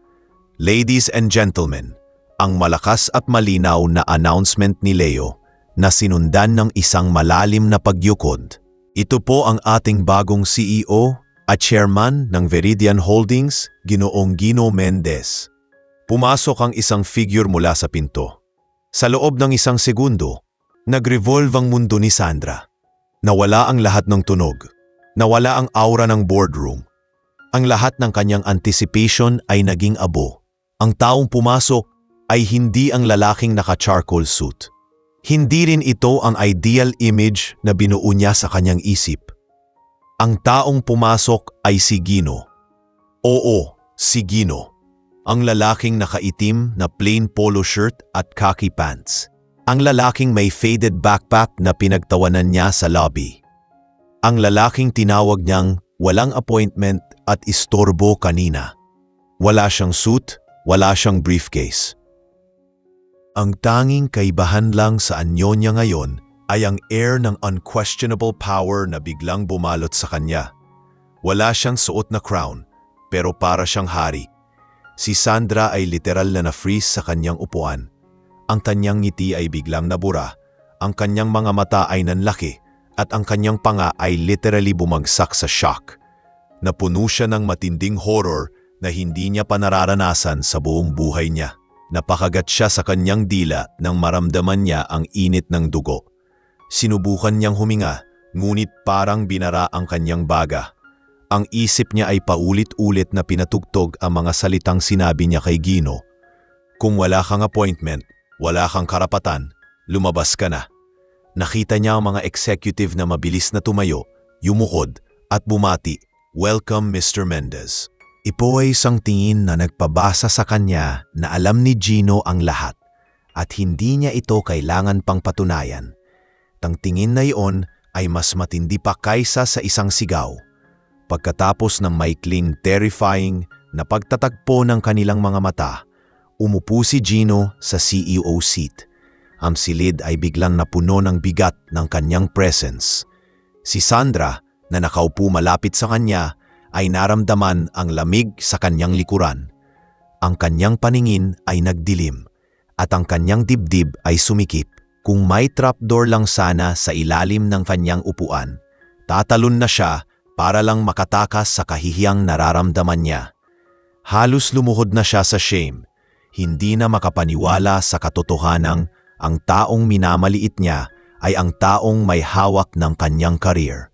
Speaker 1: Ladies and gentlemen, ang malakas at malinaw na announcement ni Leo na sinundan ng isang malalim na pagyukod. Ito po ang ating bagong CEO at chairman ng Veridian Holdings, Ginoong Gino Mendez. Pumasok ang isang figure mula sa pinto. Sa loob ng isang segundo, nag-revolve ang mundo ni Sandra. Nawala ang lahat ng tunog. Nawala ang aura ng boardroom. Ang lahat ng kanyang anticipation ay naging abo. Ang taong pumasok ay hindi ang lalaking naka-charcoal suit. Hindi rin ito ang ideal image na binuo niya sa kanyang isip. Ang taong pumasok ay si Gino. Oo, si Gino. Ang lalaking nakaitim na plain polo shirt at khaki pants. Ang lalaking may faded backpack na pinagtawanan niya sa lobby. Ang lalaking tinawag niyang walang appointment at istorbo kanina. Wala siyang suit, wala siyang briefcase. Ang tanging kaibahan lang sa anyo niya ngayon ay ang air ng unquestionable power na biglang bumalot sa kanya. Wala siyang suot na crown, pero para siyang hari. Si Sandra ay literal na na-freeze sa kanyang upuan. Ang kanyang ngiti ay biglang nabura, ang kanyang mga mata ay nanlaki, at ang kanyang panga ay literally bumagsak sa shock. Napuno siya ng matinding horror na hindi niya pa nararanasan sa buong buhay niya. Napakagat siya sa kanyang dila nang maramdaman niya ang init ng dugo. Sinubukan niyang huminga, ngunit parang binara ang kanyang baga. Ang isip niya ay paulit-ulit na pinatugtog ang mga salitang sinabi niya kay Gino. Kung wala kang appointment, wala kang karapatan, lumabas ka na. Nakita niya ang mga executive na mabilis na tumayo, yumukod at bumati, "Welcome Mr. Mendez." Ipo ay isang tingin na nagpabasa sa kanya na alam ni Gino ang lahat at hindi niya ito kailangan pang patunayan. Tang tingin na iyon ay mas matindi pa kaysa sa isang sigaw. Pagkatapos ng maikling terrifying na pagtatagpo ng kanilang mga mata, umupo si Gino sa CEO seat. Ang silid ay biglang napuno ng bigat ng kanyang presence. Si Sandra na nakaupo malapit sa kanya ay naramdaman ang lamig sa kanyang likuran. Ang kanyang paningin ay nagdilim at ang kanyang dibdib ay sumikip. Kung may trapdoor lang sana sa ilalim ng kanyang upuan, tatalon na siya para lang makatakas sa kahihiyang nararamdaman niya. Halos lumuhod na siya sa shame, hindi na makapaniwala sa katotohanang ang taong minamaliit niya ay ang taong may hawak ng kanyang career.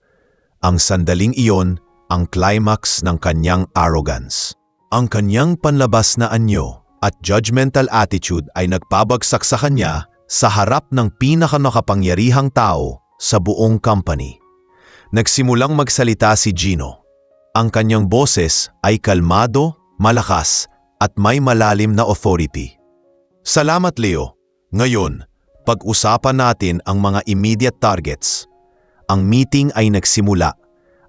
Speaker 1: Ang sandaling iyon, ang climax ng kanyang arrogance. Ang kanyang panlabas na anyo at judgmental attitude ay nagpabagsak sa kanya sa harap ng pinakamakapangyarihang tao sa buong company. Nagsimulang magsalita si Gino. Ang kanyang boses ay kalmado, malakas, at may malalim na authority. Salamat Leo. Ngayon, pag-usapan natin ang mga immediate targets. Ang meeting ay nagsimula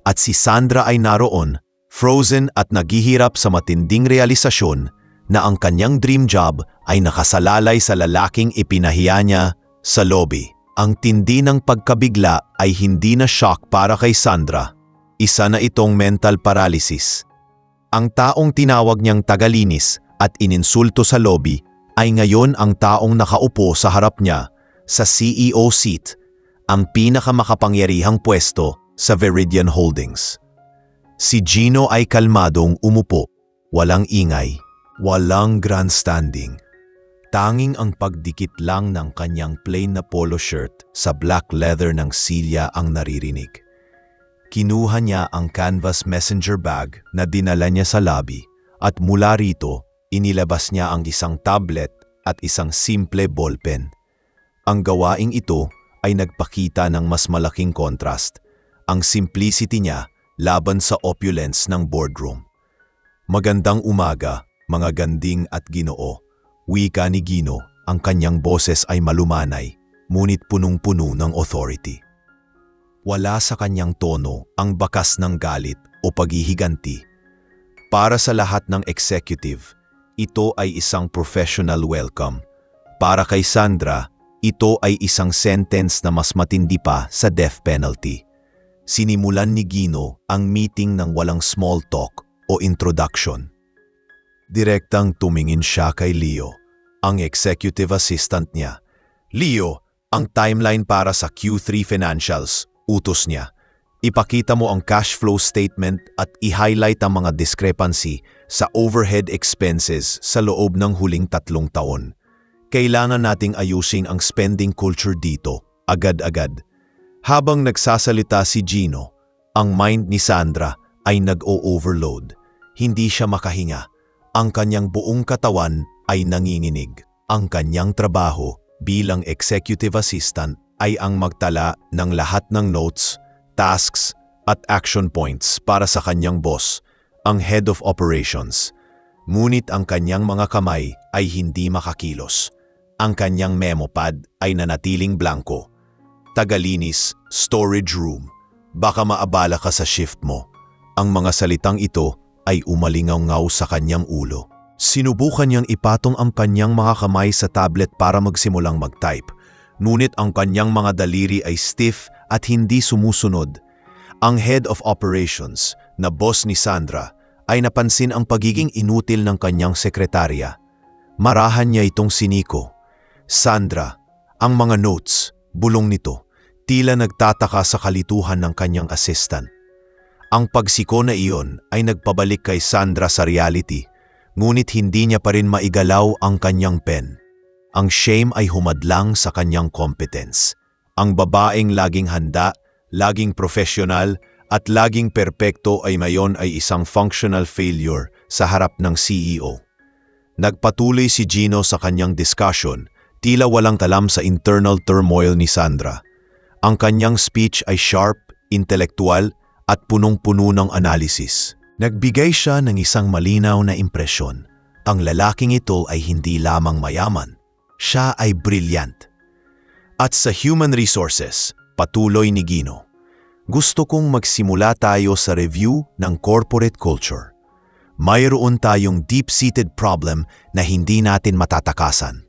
Speaker 1: at si Sandra ay naroon, frozen at naghihirap sa matinding realisasyon na ang kanyang dream job ay nakasalalay sa lalaking ipinahiya niya sa lobby. Ang tindi ng pagkabigla ay hindi na shock para kay Sandra. Isa na itong mental paralysis. Ang taong tinawag niyang tagalinis at ininsulto sa lobby ay ngayon ang taong nakaupo sa harap niya sa CEO seat, ang pinakamakapangyarihang pwesto sa Veridian Holdings. Si Gino ay kalmadong umupo, walang ingay, walang grandstanding. Tanging ang pagdikit lang ng kanyang plain na polo shirt sa black leather ng silya ang naririnig. Kinuha niya ang canvas messenger bag na dinala niya sa lobby at mula rito, inilabas niya ang isang tablet at isang simple ballpen. Ang gawaing ito ay nagpakita ng mas malaking contrast, ang simplicity niya laban sa opulence ng boardroom. Magandang umaga, mga ganding at ginoo. Wika ni Gino, ang kanyang boses ay malumanay, ngunit punong-puno ng authority. Wala sa kanyang tono ang bakas ng galit o paghihiganti. Para sa lahat ng executive, ito ay isang professional welcome. Para kay Sandra, ito ay isang sentence na mas matindi pa sa death penalty. Sinimulan ni Gino ang meeting ng walang small talk o introduction. Direktang tumingin siya kay Leo, ang executive assistant niya. Leo, ang timeline para sa Q3 financials, utos niya. Ipakita mo ang cash flow statement at i-highlight ang mga discrepancy sa overhead expenses sa loob ng huling 3 taon. Kailangan nating ayusin ang spending culture dito, agad-agad. Habang nagsasalita si Gino, ang mind ni Sandra ay nag-o-overload. Hindi siya makahinga. Ang kanyang buong katawan ay nanginginig. Ang kanyang trabaho bilang executive assistant ay ang magtala ng lahat ng notes, tasks at action points para sa kanyang boss, ang head of operations. Ngunit ang kanyang mga kamay ay hindi makakilos. Ang kanyang memo pad ay nanatiling blanco. Tagalinis, storage room. Baka maabala ka sa shift mo. Ang mga salitang ito ay umalingaw-ngaw sa kanyang ulo. Sinubukan niyang ipatong ang kanyang mga kamay sa tablet para magsimulang mag-type. Ngunit ang kanyang mga daliri ay stiff at hindi sumusunod. Ang head of operations, na boss ni Sandra, ay napansin ang pagiging inutil ng kanyang sekretarya. Marahan niya itong siniko. Sandra, ang mga notes, bulong nito, tila nagtataka sa kalituhan ng kanyang assistant. Ang pagsiko na iyon ay nagpabalik kay Sandra sa reality, ngunit hindi niya pa rin maigalaw ang kanyang pen. Ang shame ay humadlang sa kanyang competence. Ang babaeng laging handa, laging professional, at laging perpekto ay mayon ay isang functional failure sa harap ng CEO. Nagpatuloy si Gino sa kanyang discussion, tila walang kalam sa internal turmoil ni Sandra. Ang kanyang speech ay sharp, intelektual, at punong-puno ng analysis. Nagbigay siya ng isang malinaw na impresyon. Ang lalaking ito ay hindi lamang mayaman. Siya ay brilliant. At sa human resources, patuloy ni Gino, gusto kong magsimula tayo sa review ng corporate culture. Mayroon tayong deep-seated problem na hindi natin matatakasan.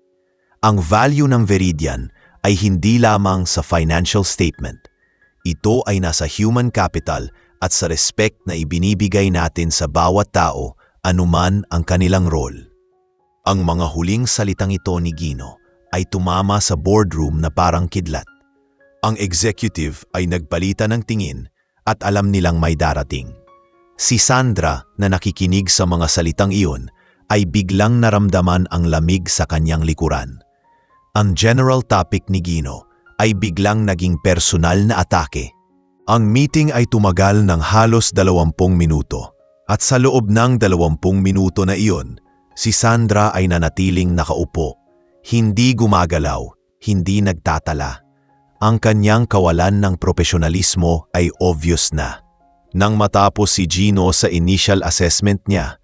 Speaker 1: Ang value ng Veridian ay hindi lamang sa financial statement. Ito ay nasa human capital at sa respect na ibinibigay natin sa bawat tao, anuman ang kanilang role. Ang mga huling salitang ito ni Gino ay tumama sa boardroom na parang kidlat. Ang executive ay nagbalita ng tingin at alam nilang may darating. Si Sandra na nakikinig sa mga salitang iyon ay biglang naramdaman ang lamig sa kanyang likuran. Ang general topic ni Gino ay biglang naging personal na atake. Ang meeting ay tumagal ng halos 20 minuto at sa loob ng 20 minuto na iyon, si Sandra ay nanatiling nakaupo, hindi gumagalaw, hindi nagtatala. Ang kanyang kawalan ng profesionalismo ay obvious na. Nang matapos si Gino sa initial assessment niya,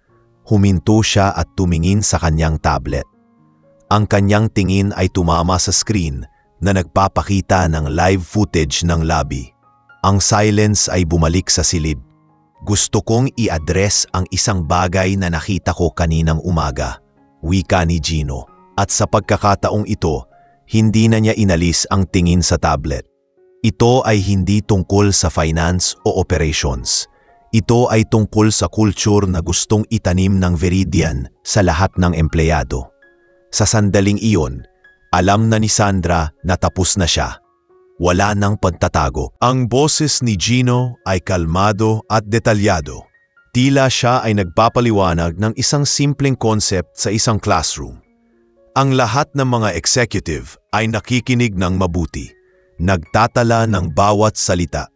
Speaker 1: huminto siya at tumingin sa kanyang tablet. Ang kanyang tingin ay tumama sa screen na nagpapakita ng live footage ng lobby. Ang silence ay bumalik sa silid. Gusto kong i-address ang isang bagay na nakita ko kaninang umaga, wika ni Gino. At sa pagkakataong ito, hindi na niya inalis ang tingin sa tablet. Ito ay hindi tungkol sa finance o operations. Ito ay tungkol sa culture na gustong itanim ng Veridian sa lahat ng empleyado. Sa sandaling iyon, alam na ni Sandra na tapos na siya. Wala nang pagtatago. Ang boses ni Gino ay kalmado at detalyado. Tila siya ay nagpapaliwanag ng isang simpleng concept sa isang classroom. Ang lahat ng mga executive ay nakikinig ng mabuti, nagtatala ng bawat salita.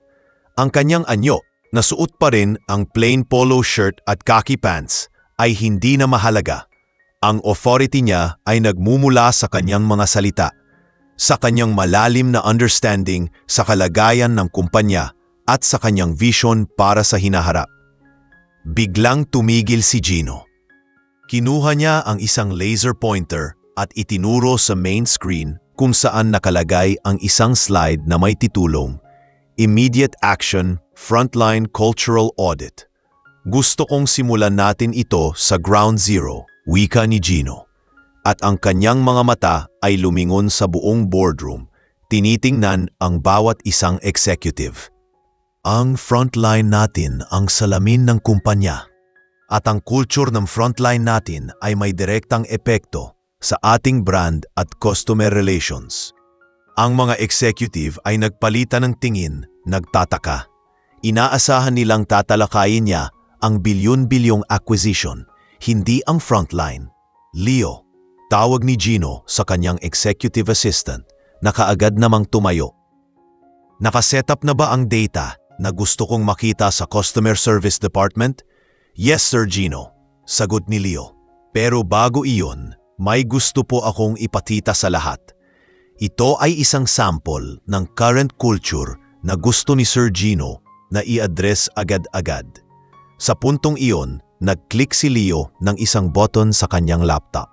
Speaker 1: Ang kanyang anyo, na suot pa rin ang plain polo shirt at khaki pants, ay hindi na mahalaga. Ang authority niya ay nagmumula sa kanyang mga salita, sa kanyang malalim na understanding sa kalagayan ng kumpanya at sa kanyang vision para sa hinaharap. Biglang tumigil si Gino. Kinuha niya ang isang laser pointer at itinuro sa main screen kung saan nakalagay ang isang slide na may titulong Immediate Action Frontline Cultural Audit. Gusto kong simulan natin ito sa ground zero, wika ni Gino. At ang kanyang mga mata ay lumingon sa buong boardroom, tinitingnan ang bawat isang executive. Ang frontline natin ang salamin ng kumpanya. At ang culture ng frontline natin ay may direktang epekto sa ating brand at customer relations. Ang mga executive ay nagpalitan ng tingin, nagtataka. Inaasahan nilang tatalakayin niya ang bilyon-bilyong acquisition, hindi ang frontline. Leo, tawag ni Gino sa kanyang executive assistant na kaagad namang tumayo. Nakasetup na ba ang data na gusto kong makita sa customer service department? Yes, Sir Gino, sagot ni Leo. Pero bago iyon, may gusto po akong ipakita sa lahat. Ito ay isang sample ng current culture na gusto ni Sir Gino na i-address agad-agad. Sa puntong iyon, nag-click si Leo ng isang button sa kanyang laptop.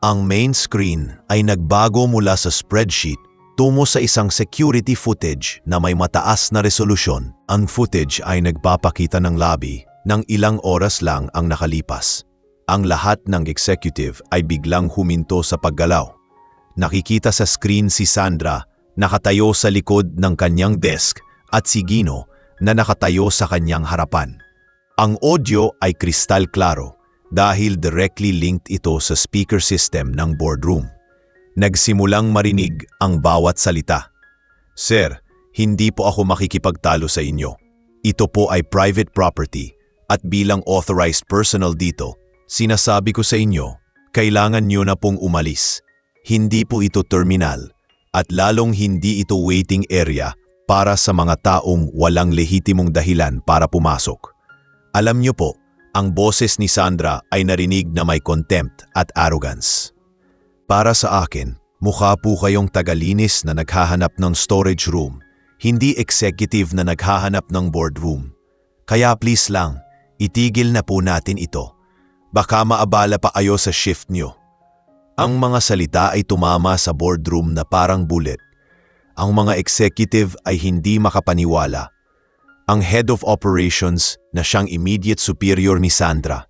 Speaker 1: Ang main screen ay nagbago mula sa spreadsheet tungo sa isang security footage na may mataas na resolusyon. Ang footage ay nagpapakita ng lobby ng ilang oras lang ang nakalipas. Ang lahat ng executive ay biglang huminto sa paggalaw. Nakikita sa screen si Sandra nakatayo sa likod ng kanyang desk at si Gino na nakatayo sa kanyang harapan. Ang audio ay kristal klaro dahil directly linked ito sa speaker system ng boardroom. Nagsimulang marinig ang bawat salita. Sir, hindi po ako makikipagtalo sa inyo. Ito po ay private property at bilang authorized personnel dito, sinasabi ko sa inyo, kailangan nyo na pong umalis. Hindi po ito terminal at lalong hindi ito waiting area para sa mga taong walang lehitimong dahilan para pumasok. Alam niyo po, ang boses ni Sandra ay narinig na may contempt at arrogance. Para sa akin, mukha po kayong tagalinis na naghahanap ng storage room, hindi executive na naghahanap ng boardroom. Kaya please lang, itigil na po natin ito. Baka maabala pa kayo sa shift niyo. Ang mga salita ay tumama sa boardroom na parang bullet. Ang mga executive ay hindi makapaniwala. Ang head of operations na siyang immediate superior ni Sandra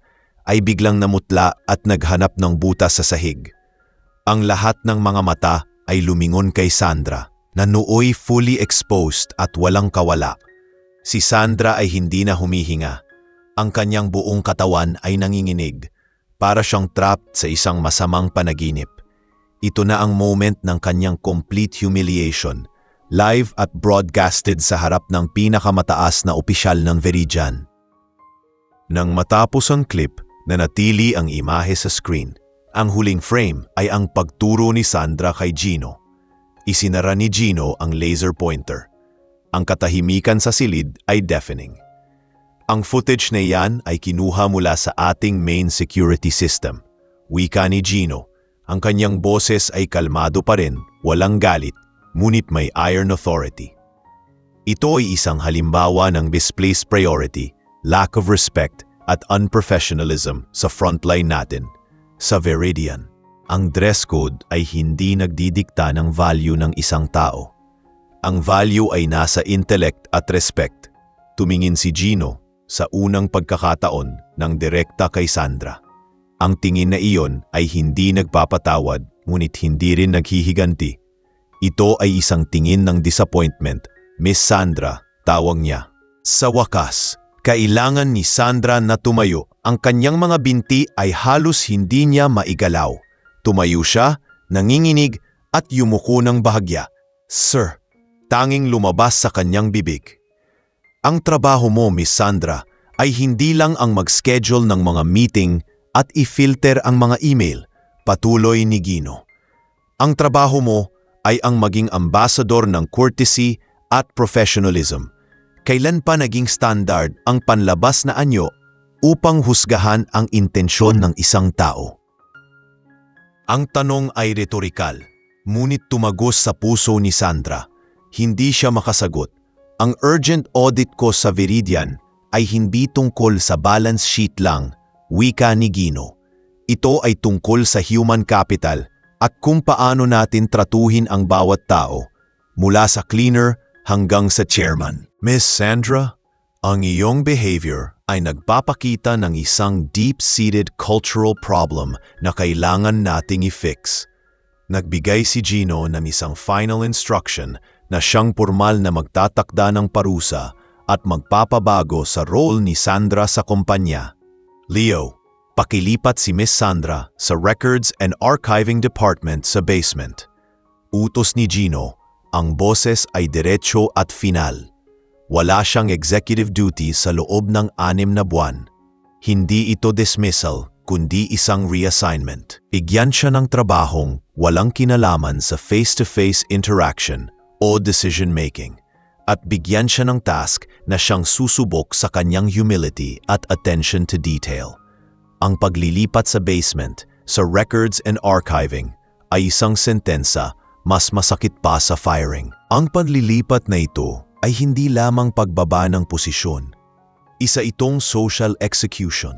Speaker 1: ay biglang namutla at naghanap ng butas sa sahig. Ang lahat ng mga mata ay lumingon kay Sandra na nooy fully exposed at walang kawala. Si Sandra ay hindi na humihinga. Ang kanyang buong katawan ay nanginginig. Para siyang trapped sa isang masamang panaginip. Ito na ang moment ng kanyang complete humiliation, live at broadcasted sa harap ng pinakamataas na opisyal ng Veridian. Nang matapos ang clip, nanatili ang imahe sa screen. Ang huling frame ay ang pagturo ni Sandra kay Gino. Isinara ni Gino ang laser pointer. Ang katahimikan sa silid ay deafening. Ang footage na iyan ay kinuha mula sa ating main security system. Wika ni Gino, ang kanyang boses ay kalmado pa rin, walang galit, ngunit may iron authority. Ito ay isang halimbawa ng misplaced priority, lack of respect at unprofessionalism sa frontline natin. Sa Veridian, ang dress code ay hindi nagdidikta ng value ng isang tao. Ang value ay nasa intellect at respect. Tumingin si Gino sa unang pagkakataon ng direkta kay Sandra. Ang tingin na iyon ay hindi nagpapatawad ngunit hindi rin naghihiganti. Ito ay isang tingin ng disappointment. Miss Sandra, tawag niya. Sa wakas, kailangan ni Sandra na tumayo. Ang kanyang mga binti ay halos hindi niya maigalaw. Tumayo siya, nanginginig at yumuko ng bahagya. Sir, tanging lumabas sa kanyang bibig. Ang trabaho mo, Miss Sandra, ay hindi lang ang mag-schedule ng mga meeting at i-filter ang mga email, patuloy ni Gino. Ang trabaho mo ay ang maging ambassador ng courtesy at professionalism. Kailan pa naging standard ang panlabas na anyo upang husgahan ang intensyon ng isang tao? Ang tanong ay retorikal, ngunit tumagos sa puso ni Sandra. Hindi siya makasagot. Ang urgent audit ko sa Viridian ay hindi tungkol sa balance sheet lang, wika ni Gino. Ito ay tungkol sa human capital at kung paano natin tratuhin ang bawat tao, mula sa cleaner hanggang sa chairman. Miss Sandra, ang iyong behavior ay nagpapakita ng isang deep-seated cultural problem na kailangan nating i-fix. Nagbigay si Gino ng isang final instruction na siyang pormal na magtatakda ng parusa at magpapabago sa role ni Sandra sa kumpanya. Leo, pakilipat si Miss Sandra sa Records and Archiving Department sa basement. Utos ni Gino, ang boses ay diretso at final. Wala siyang executive duty sa loob ng 6 na buwan. Hindi ito dismissal, kundi isang reassignment. Bigyan siya ng trabahong walang kinalaman sa face-to-face interaction o decision-making, at bigyan siya ng task na siyang susubok sa kanyang humility at attention to detail. Ang paglilipat sa basement, sa Records and Archiving, ay isang sentensa mas masakit pa sa firing. Ang paglilipat na ito ay hindi lamang pagbaba ng posisyon. Isa itong social execution.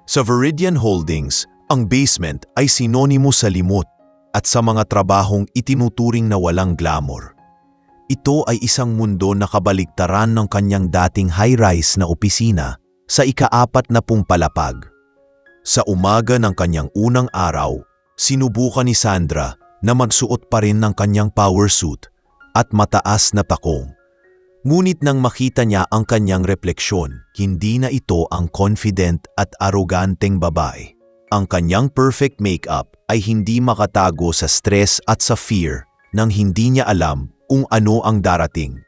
Speaker 1: Sa Viridian Holdings, ang basement ay sinonimo sa limot at sa mga trabahong itinuturing na walang glamour. Ito ay isang mundo na kabaligtaran ng kanyang dating high-rise na opisina sa ika-40 palapag. Sa umaga ng kanyang unang araw, sinubukan ni Sandra na magsuot pa rin ng kanyang power suit at mataas na takong. Ngunit nang makita niya ang kanyang refleksyon, hindi na ito ang confident at aroganteng babae. Ang kanyang perfect makeup ay hindi makatago sa stress at sa fear nang hindi niya alam kung ano ang darating.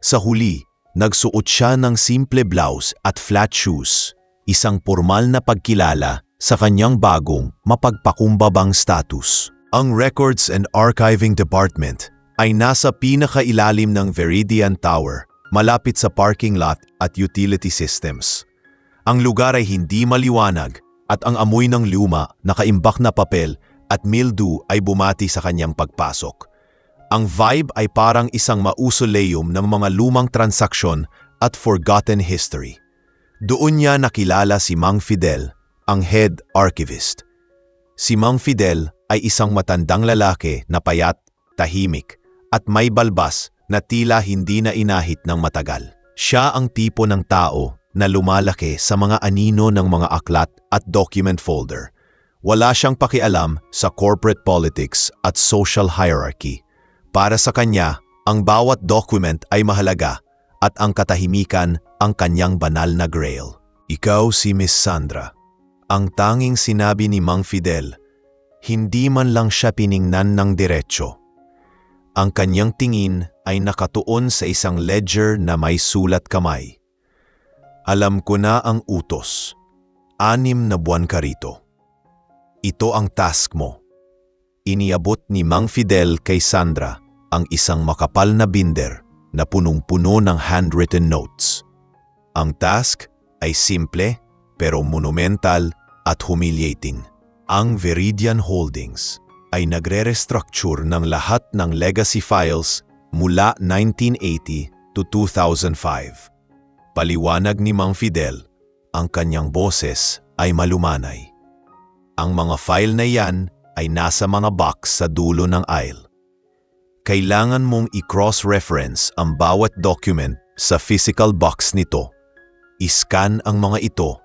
Speaker 1: Sa huli, nagsuot siya ng simple blouse at flat shoes, isang formal na pagkilala sa kanyang bagong mapagpakumbabang status. Ang Records and Archiving Department ay nasa pinakailalim ng Viridian Tower, malapit sa parking lot at utility systems. Ang lugar ay hindi maliwanag at ang amoy ng luma, nakaimbak na papel at mildew ay bumati sa kanyang pagpasok. Ang vibe ay parang isang mausoleum ng mga lumang transaksyon at forgotten history. Doon niya nakilala si Mang Fidel, ang head archivist. Si Mang Fidel ay isang matandang lalaki na payat, tahimik, at may balbas na tila hindi na inahit ng matagal. Siya ang tipo ng tao na lumalaki sa mga anino ng mga aklat at document folder. Wala siyang pakialam sa corporate politics at social hierarchy. Para sa kanya, ang bawat document ay mahalaga at ang katahimikan ang kanyang banal na grail. Ikaw si Miss Sandra. Ang tanging sinabi ni Mang Fidel, hindi man lang siya piningnan ng diretsyo. Ang kanyang tingin ay nakatuon sa isang ledger na may sulat kamay. Alam ko na ang utos. 6 na buwan ka rito. Ito ang task mo. Iniabot ni Mang Fidel kay Sandra ang isang makapal na binder na punong-puno ng handwritten notes. Ang task ay simple pero monumental at humiliating. Ang Viridian Holdings ay nagre-restructure ng lahat ng legacy files mula 1980 to 2005. Paliwanag ni Mang Fidel, ang kanyang boses ay malumanay. Ang mga file na yan ay nasa mga box sa dulo ng aisle. Kailangan mong i-cross-reference ang bawat document sa physical box nito. I-scan ang mga ito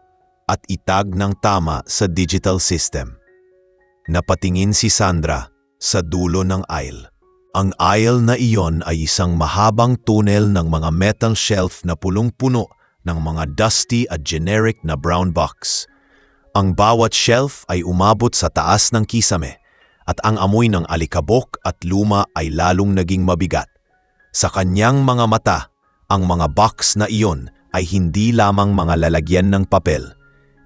Speaker 1: at itag ng tama sa digital system. Napatingin si Sandra sa dulo ng aisle. Ang aisle na iyon ay isang mahabang tunnel ng mga metal shelf na punong-puno ng mga dusty at generic na brown box. Ang bawat shelf ay umabot sa taas ng kisame at ang amoy ng alikabok at luma ay lalong naging mabigat. Sa kanyang mga mata, ang mga box na iyon ay hindi lamang mga lalagyan ng papel.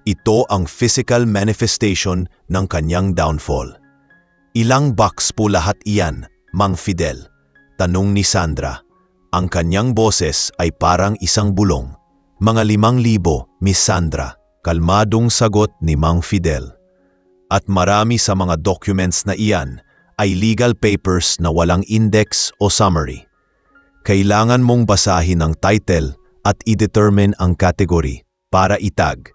Speaker 1: Ito ang physical manifestation ng kanyang downfall. Ilang box po lahat iyan, Mang Fidel? Tanong ni Sandra. Ang kanyang boses ay parang isang bulong. Mga 5,000, Miss Sandra, kalmadong sagot ni Mang Fidel. At marami sa mga documents na iyan ay legal papers na walang index o summary. Kailangan mong basahin ang title at i-determine ang category para itag.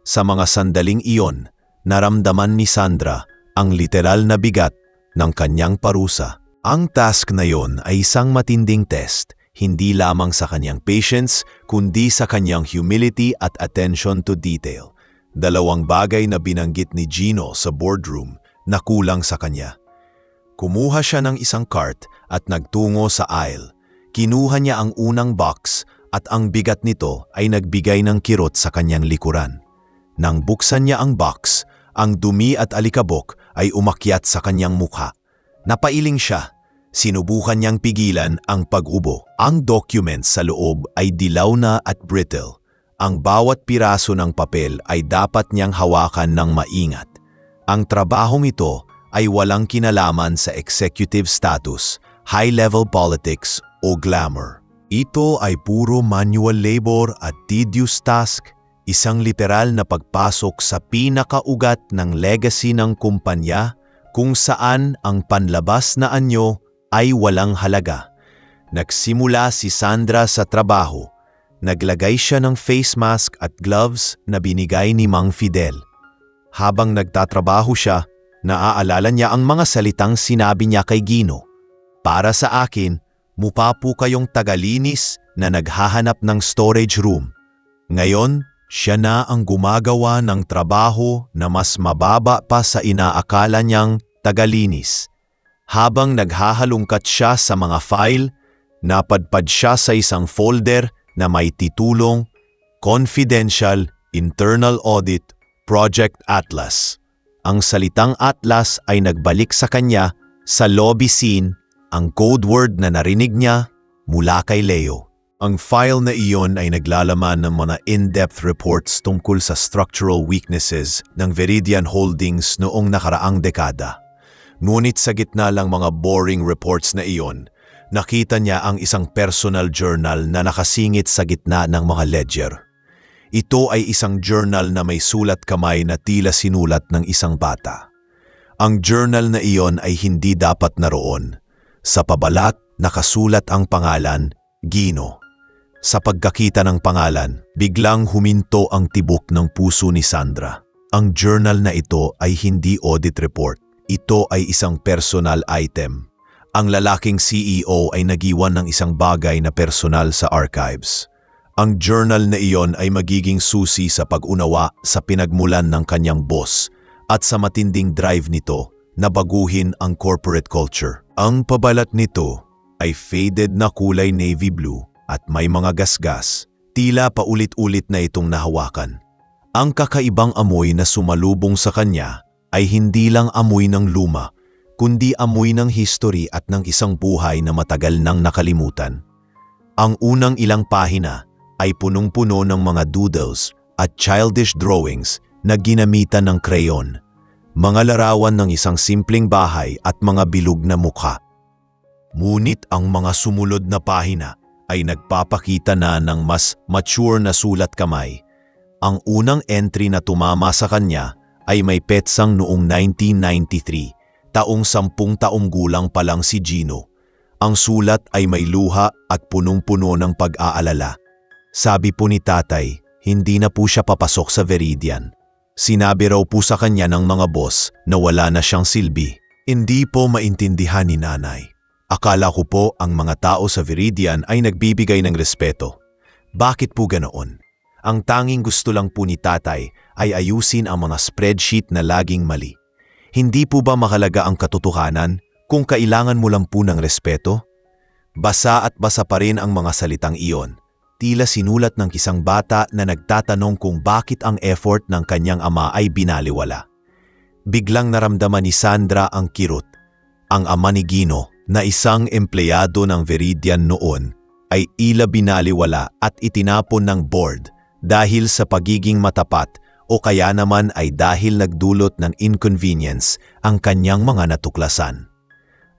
Speaker 1: Sa mga sandaling iyon, naramdaman ni Sandra ang literal na bigat ng kanyang parusa. Ang task na iyon ay isang matinding test, hindi lamang sa kanyang patience, kundi sa kanyang humility at attention to detail. Dalawang bagay na binanggit ni Gino sa boardroom na kulang sa kanya. Kumuha siya ng isang cart at nagtungo sa aisle. Kinuha niya ang unang box at ang bigat nito ay nagbigay ng kirot sa kanyang likuran. Nang buksan niya ang box, ang dumi at alikabok ay umakyat sa kanyang mukha. Napailing siya. Sinubukan niyang pigilan ang pag-ubo. Ang documents sa loob ay dilaw na at brittle. Ang bawat piraso ng papel ay dapat niyang hawakan ng maingat. Ang trabahong ito ay walang kinalaman sa executive status, high-level politics o glamour. Ito ay puro manual labor at tedious task, isang literal na pagpasok sa pinakaugat ng legacy ng kumpanya kung saan ang panlabas na anyo ay walang halaga. Nagsimula si Sandra sa trabaho. Naglagay siya ng face mask at gloves na binigay ni Mang Fidel. Habang nagtatrabaho siya, naaalala niya ang mga salitang sinabi niya kay Gino. Para sa akin, mukha po kayong tagalinis na naghahanap ng storage room. Ngayon, siya na ang gumagawa ng trabaho na mas mababa pa sa inaakala niyang tagalinis. Habang naghahalungkat siya sa mga file, napadpad siya sa isang folder na may titulong Confidential Internal Audit Project Atlas. Ang salitang Atlas ay nagbalik sa kanya sa lobby scene, ang code word na narinig niya mula kay Leo. Ang file na iyon ay naglalaman ng mga in-depth reports tungkol sa structural weaknesses ng Veridian Holdings noong nakaraang dekada. Ngunit sa gitna lang mga boring reports na iyon, nakita niya ang isang personal journal na nakasingit sa gitna ng mga ledger. Ito ay isang journal na may sulat kamay na tila sinulat ng isang bata. Ang journal na iyon ay hindi dapat naroon. Sa pabalat, nakasulat ang pangalan, Gino. Sa pagkakita ng pangalan, biglang huminto ang tibok ng puso ni Sandra. Ang journal na ito ay hindi audit report. Ito ay isang personal item. Ang lalaking CEO ay nagiwan ng isang bagay na personal sa archives. Ang journal na iyon ay magiging susi sa pag-unawa sa pinagmulan ng kanyang boss at sa matinding drive nito na baguhin ang corporate culture. Ang pabalat nito ay faded na kulay navy blue at may mga gasgas, tila paulit-ulit na itong nahawakan. Ang kakaibang amoy na sumalubong sa kanya ay hindi lang amoy ng luma, kundi amoy ng history at ng isang buhay na matagal nang nakalimutan. Ang unang ilang pahina ay punong-puno ng mga doodles at childish drawings na ginamitan ng crayon, mga larawan ng isang simpleng bahay at mga bilog na mukha. Ngunit ang mga sumunod na pahina ay nagpapakita na ng mas mature na sulat kamay. Ang unang entry na tumama sa kanya ay may petsang noong 1993, taong 10 taong gulang pa lang si Gino. Ang sulat ay may luha at punong-puno ng pag-aalala. Sabi po ni tatay, hindi na po siya papasok sa Veridian. Sinabi raw po sa kanya ng mga boss na wala na siyang silbi. Hindi po maintindihan ni nanay. Akala ko po ang mga tao sa Veridian ay nagbibigay ng respeto. Bakit po ganoon? Ang tanging gusto lang po ni tatay ay ayusin ang mga spreadsheet na laging mali. Hindi po ba mahalaga ang katotohanan kung kailangan mo lang po ng respeto? Basa at basa pa rin ang mga salitang iyon. Tila sinulat ng isang bata na nagtatanong kung bakit ang effort ng kanyang ama ay binaliwala. Biglang naramdaman ni Sandra ang kirot. Ang ama ni Gino, na isang empleyado ng Veridian noon, ay ila binaliwala at itinapon ng board dahil sa pagiging matapat o kaya naman ay dahil nagdulot ng inconvenience ang kanyang mga natuklasan.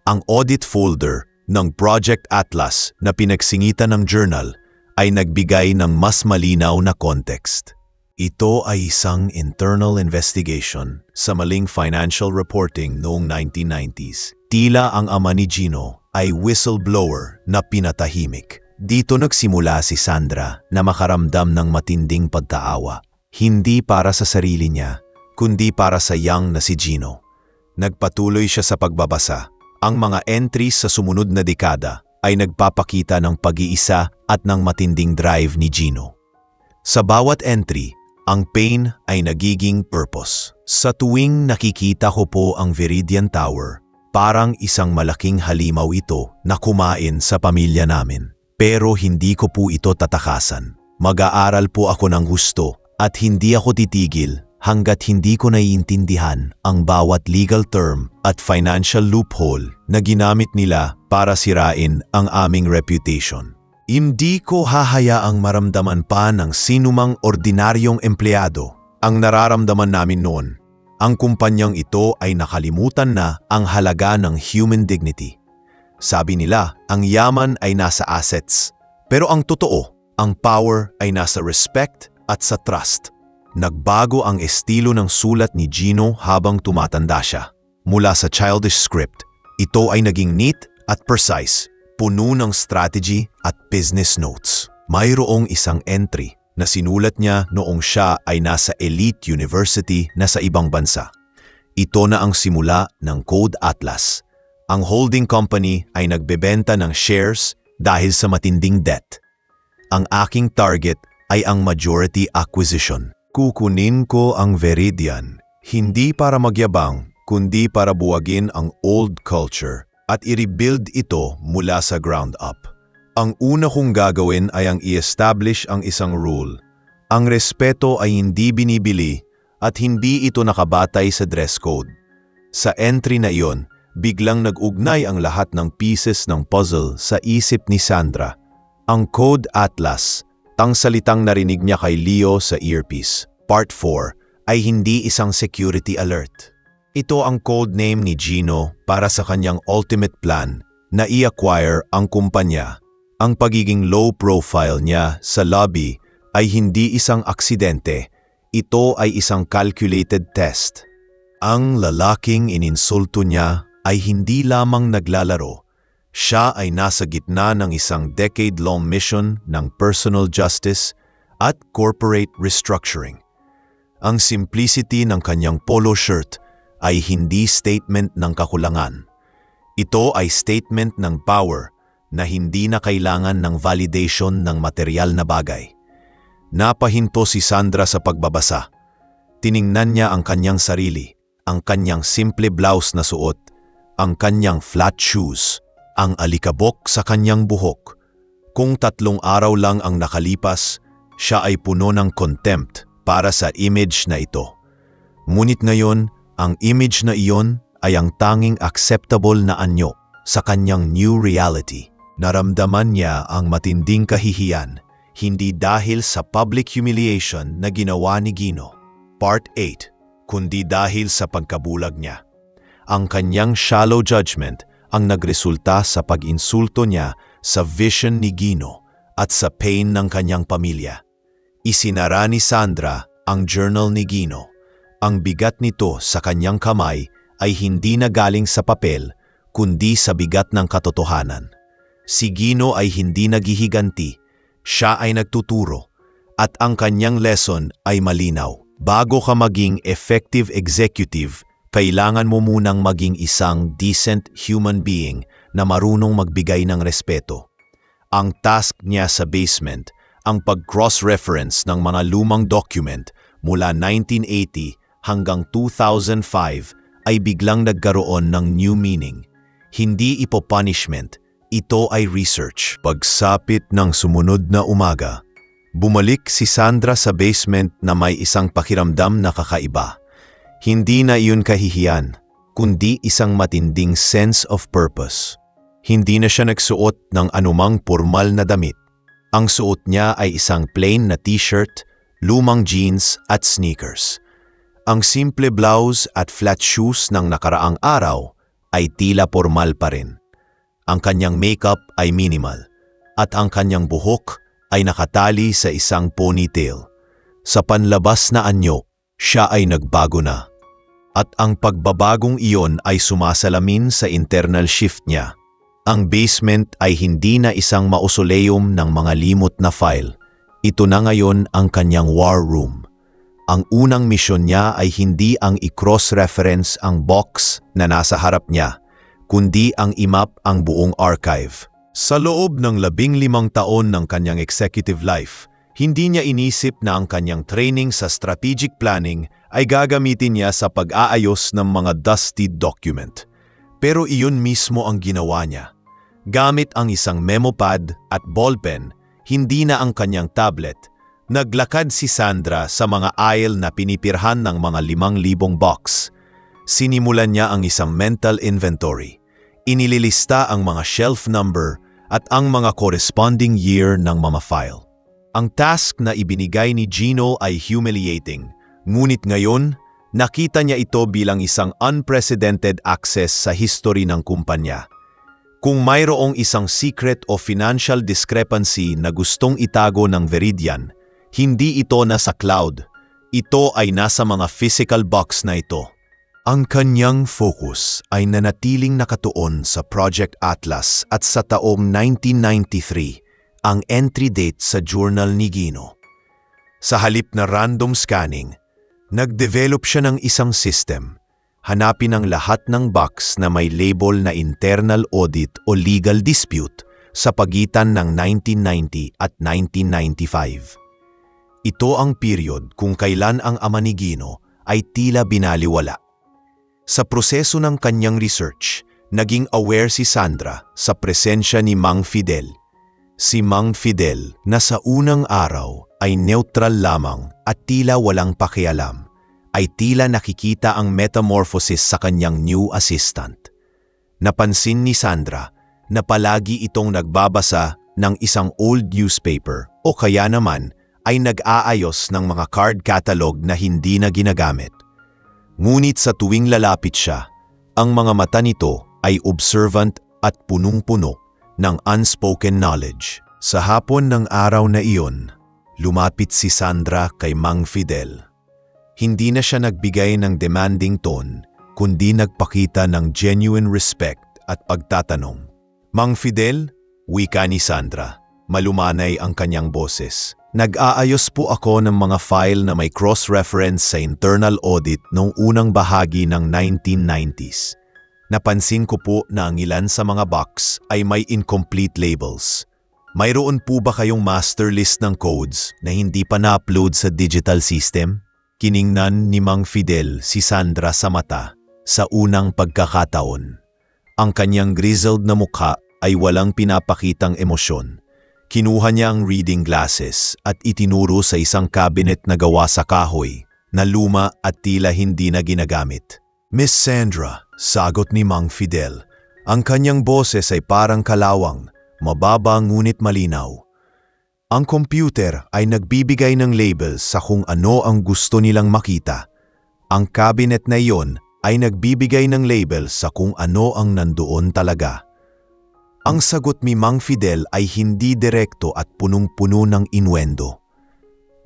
Speaker 1: Ang audit folder ng Project Atlas na pinagsingitan ng journal ay nagbigay ng mas malinaw na context. Ito ay isang internal investigation sa maling financial reporting noong 1990s. Tila ang ama ni Gino ay whistleblower na pinatahimik. Dito nagsimula si Sandra na makaramdam ng matinding pagkaawa. Hindi para sa sarili niya, kundi para sa young na si Gino. Nagpatuloy siya sa pagbabasa. Ang mga entries sa sumunod na dekada ay nagpapakita ng pag-iisa at ng matinding drive ni Gino. Sa bawat entry, ang pain ay nagiging purpose. Sa tuwing nakikita ko po ang Viridian Tower, parang isang malaking halimaw ito na kumain sa pamilya namin. Pero hindi ko po ito tatakasan. Mag-aaral po ako ng gusto at hindi ako titigil hanggat hindi ko naiintindihan ang bawat legal term at financial loophole na ginamit nila para sirain ang aming reputation. Hindi ko hahayaang maramdaman pa ng sinumang ordinaryong empleyado ang nararamdaman namin noon. Ang kumpanyang ito ay nakalimutan na ang halaga ng human dignity. Sabi nila, ang yaman ay nasa assets. Pero ang totoo, ang power ay nasa respect at sa trust. Nagbago ang estilo ng sulat ni Gino habang tumatanda siya. Mula sa childish script, ito ay naging neat at precise, puno ng strategy at business notes. Mayroong isang entry na sinulat niya noong siya ay nasa elite university na sa ibang bansa. Ito na ang simula ng Code Atlas. Ang holding company ay nagbebenta ng shares dahil sa matinding debt. Ang aking target ay ang majority acquisition. Kukunin ko ang Viridian, hindi para magyabang, kundi para buwagin ang old culture at i-rebuild ito mula sa ground up. Ang una kong gagawin ay ang i-establish ang isang rule. Ang respeto ay hindi binibili at hindi ito nakabatay sa dress code. Sa entry na iyon, biglang nag-ugnay ang lahat ng pieces ng puzzle sa isip ni Sandra. Ang Code Atlas, tang salitang narinig niya kay Leo sa earpiece. Part 4 ay hindi isang security alert. Ito ang code name ni Gino para sa kanyang ultimate plan na i-acquire ang kumpanya. Ang pagiging low profile niya sa lobby ay hindi isang aksidente. Ito ay isang calculated test. Ang lalaking ininsulto niya ay hindi lamang naglalaro. Siya ay nasa gitna ng isang decade-long mission ng personal justice at corporate restructuring. Ang simplicity ng kanyang polo shirt ay hindi statement ng kakulangan. Ito ay statement ng power na hindi na kailangan ng validation ng material na bagay. Napahinto si Sandra sa pagbabasa. Tiningnan niya ang kanyang sarili, ang kanyang simple blouse na suot, ang kanyang flat shoes, ang alikabok sa kanyang buhok. Kung 3 araw lang ang nakalipas, siya ay puno ng contempt para sa image na ito. Ngunit ngayon, ang image na iyon ay ang tanging acceptable na anyo sa kanyang new reality. Naramdaman niya ang matinding kahihiyan, hindi dahil sa public humiliation na ginawa ni Gino, Part 8, kundi dahil sa pagkabulag niya. Ang kanyang shallow judgment ang nagresulta sa pag-insulto niya sa vision ni Gino at sa pain ng kanyang pamilya. Isinara ni Sandra ang journal ni Gino. Ang bigat nito sa kanyang kamay ay hindi na galing sa papel, kundi sa bigat ng katotohanan. Si Gino ay hindi naghihiganti, siya ay nagtuturo, at ang kanyang lesson ay malinaw. Bago ka maging effective executive, kailangan mo munang maging isang decent human being na marunong magbigay ng respeto. Ang task niya sa basement, ang pag-cross-reference ng mga lumang document mula 1980 hanggang 2005 ay biglang nagkaroon ng new meaning. Hindi ito punishment, ito ay research. Pagsapit ng sumunod na umaga, bumalik si Sandra sa basement na may isang pakiramdam na kakaiba. Hindi na iyon kahihiyan, kundi isang matinding sense of purpose. Hindi na siya nagsuot ng anumang formal na damit. Ang suot niya ay isang plain na t-shirt, lumang jeans at sneakers. Ang simple blouse at flat shoes ng nakaraang araw ay tila formal pa rin. Ang kanyang makeup ay minimal at ang kanyang buhok ay nakatali sa isang ponytail. Sa panlabas na anyo, siya ay nagbago na. At ang pagbabagong iyon ay sumasalamin sa internal shift niya. Ang basement ay hindi na isang mausoleum ng mga limot na file. Ito na ngayon ang kanyang war room. Ang unang misyon niya ay hindi ang i-cross-reference ang box na nasa harap niya, kundi ang imap ang buong archive. Sa loob ng 15 taon ng kanyang executive life, hindi niya inisip na ang kanyang training sa strategic planning ay gagamitin niya sa pag-aayos ng mga dusty document. Pero iyon mismo ang ginawa niya. Gamit ang isang memo pad at ballpen, hindi na ang kanyang tablet, naglakad si Sandra sa mga aisle na pinipirhan ng mga 5,000 box. Sinimulan niya ang isang mental inventory. Inililista ang mga shelf number at ang mga corresponding year ng mga file. Ang task na ibinigay ni Gino ay humiliating, ngunit ngayon, nakita niya ito bilang isang unprecedented access sa history ng kumpanya. Kung mayroong isang secret o financial discrepancy na gustong itago ng Veridian, hindi ito nasa cloud. Ito ay nasa mga physical box na ito. Ang kanyang focus ay nanatiling nakatuon sa Project Atlas at sa taong 1993, ang entry date sa journal ni Gino. Sa halip na random scanning, nag-develop siya ng isang system. Hanapin ang lahat ng box na may label na internal audit o legal dispute sa pagitan ng 1990 at 1995. Ito ang period kung kailan ang ama ni Gino ay tila binaliwala. Sa proseso ng kanyang research, naging aware si Sandra sa presensya ni Mang Fidel. Si Mang Fidel na sa unang araw ay neutral lamang at tila walang pakialam, ay tila nakikita ang metamorphosis sa kanyang new assistant. Napansin ni Sandra na palagi itong nagbabasa ng isang old newspaper o kaya naman ay nag-aayos ng mga card catalog na hindi na ginagamit. Ngunit sa tuwing lalapit siya, ang mga mata nito ay observant at punong-puno ng unspoken knowledge. Sa hapon ng araw na iyon, lumapit si Sandra kay Mang Fidel. Hindi na siya nagbigay ng demanding tone, kundi nagpakita ng genuine respect at pagtatanong. Mang Fidel, wika ni Sandra. Malumanay ang kanyang boses. Nag-aayos po ako ng mga file na may cross-reference sa internal audit noong unang bahagi ng 1990s. Napansin ko po na ang ilan sa mga box ay may incomplete labels. Mayroon po ba kayong master list ng codes na hindi pa na-upload sa digital system? Kiningnan ni Mang Fidel si Sandra sa mata sa unang pagkakataon. Ang kanyang grizzled na mukha ay walang pinapakitang emosyon. Kinuha niya ang reading glasses at itinuro sa isang cabinet na gawa sa kahoy na luma at tila hindi na ginagamit. Miss Sandra, sagot ni Mang Fidel. Ang kanyang boses ay parang kalawang, mababa ngunit malinaw. Ang computer ay nagbibigay ng labels sa kung ano ang gusto nilang makita. Ang cabinet na iyon ay nagbibigay ng labels sa kung ano ang nandoon talaga. Ang sagot ni Mang Fidel ay hindi direkto at punong-puno ng innuendo.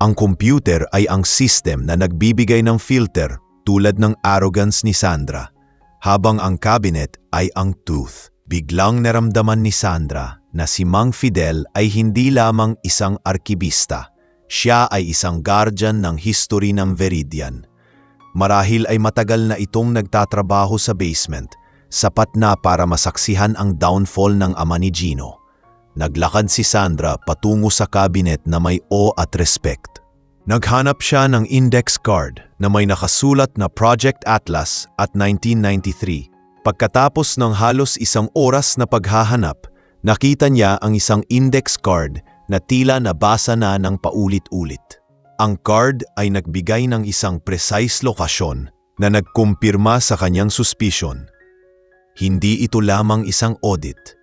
Speaker 1: Ang computer ay ang system na nagbibigay ng filter tulad ng arrogance ni Sandra, habang ang cabinet ay ang truth. Biglang naramdaman ni Sandra na si Mang Fidel ay hindi lamang isang arkibista. Siya ay isang guardian ng history ng Veridian. Marahil ay matagal na itong nagtatrabaho sa basement, sapat na para masaksihan ang downfall ng ama ni Gino. Naglakad si Sandra patungo sa cabinet na may awe at respect. Naghanap siya ng index card na may nakasulat na Project Atlas at 1993. Pagkatapos ng halos isang oras na paghahanap, nakita niya ang isang index card na tila nabasa na ng paulit-ulit. Ang card ay nagbigay ng isang precise lokasyon na nagkumpirma sa kanyang suspicion. Hindi ito lamang isang audit.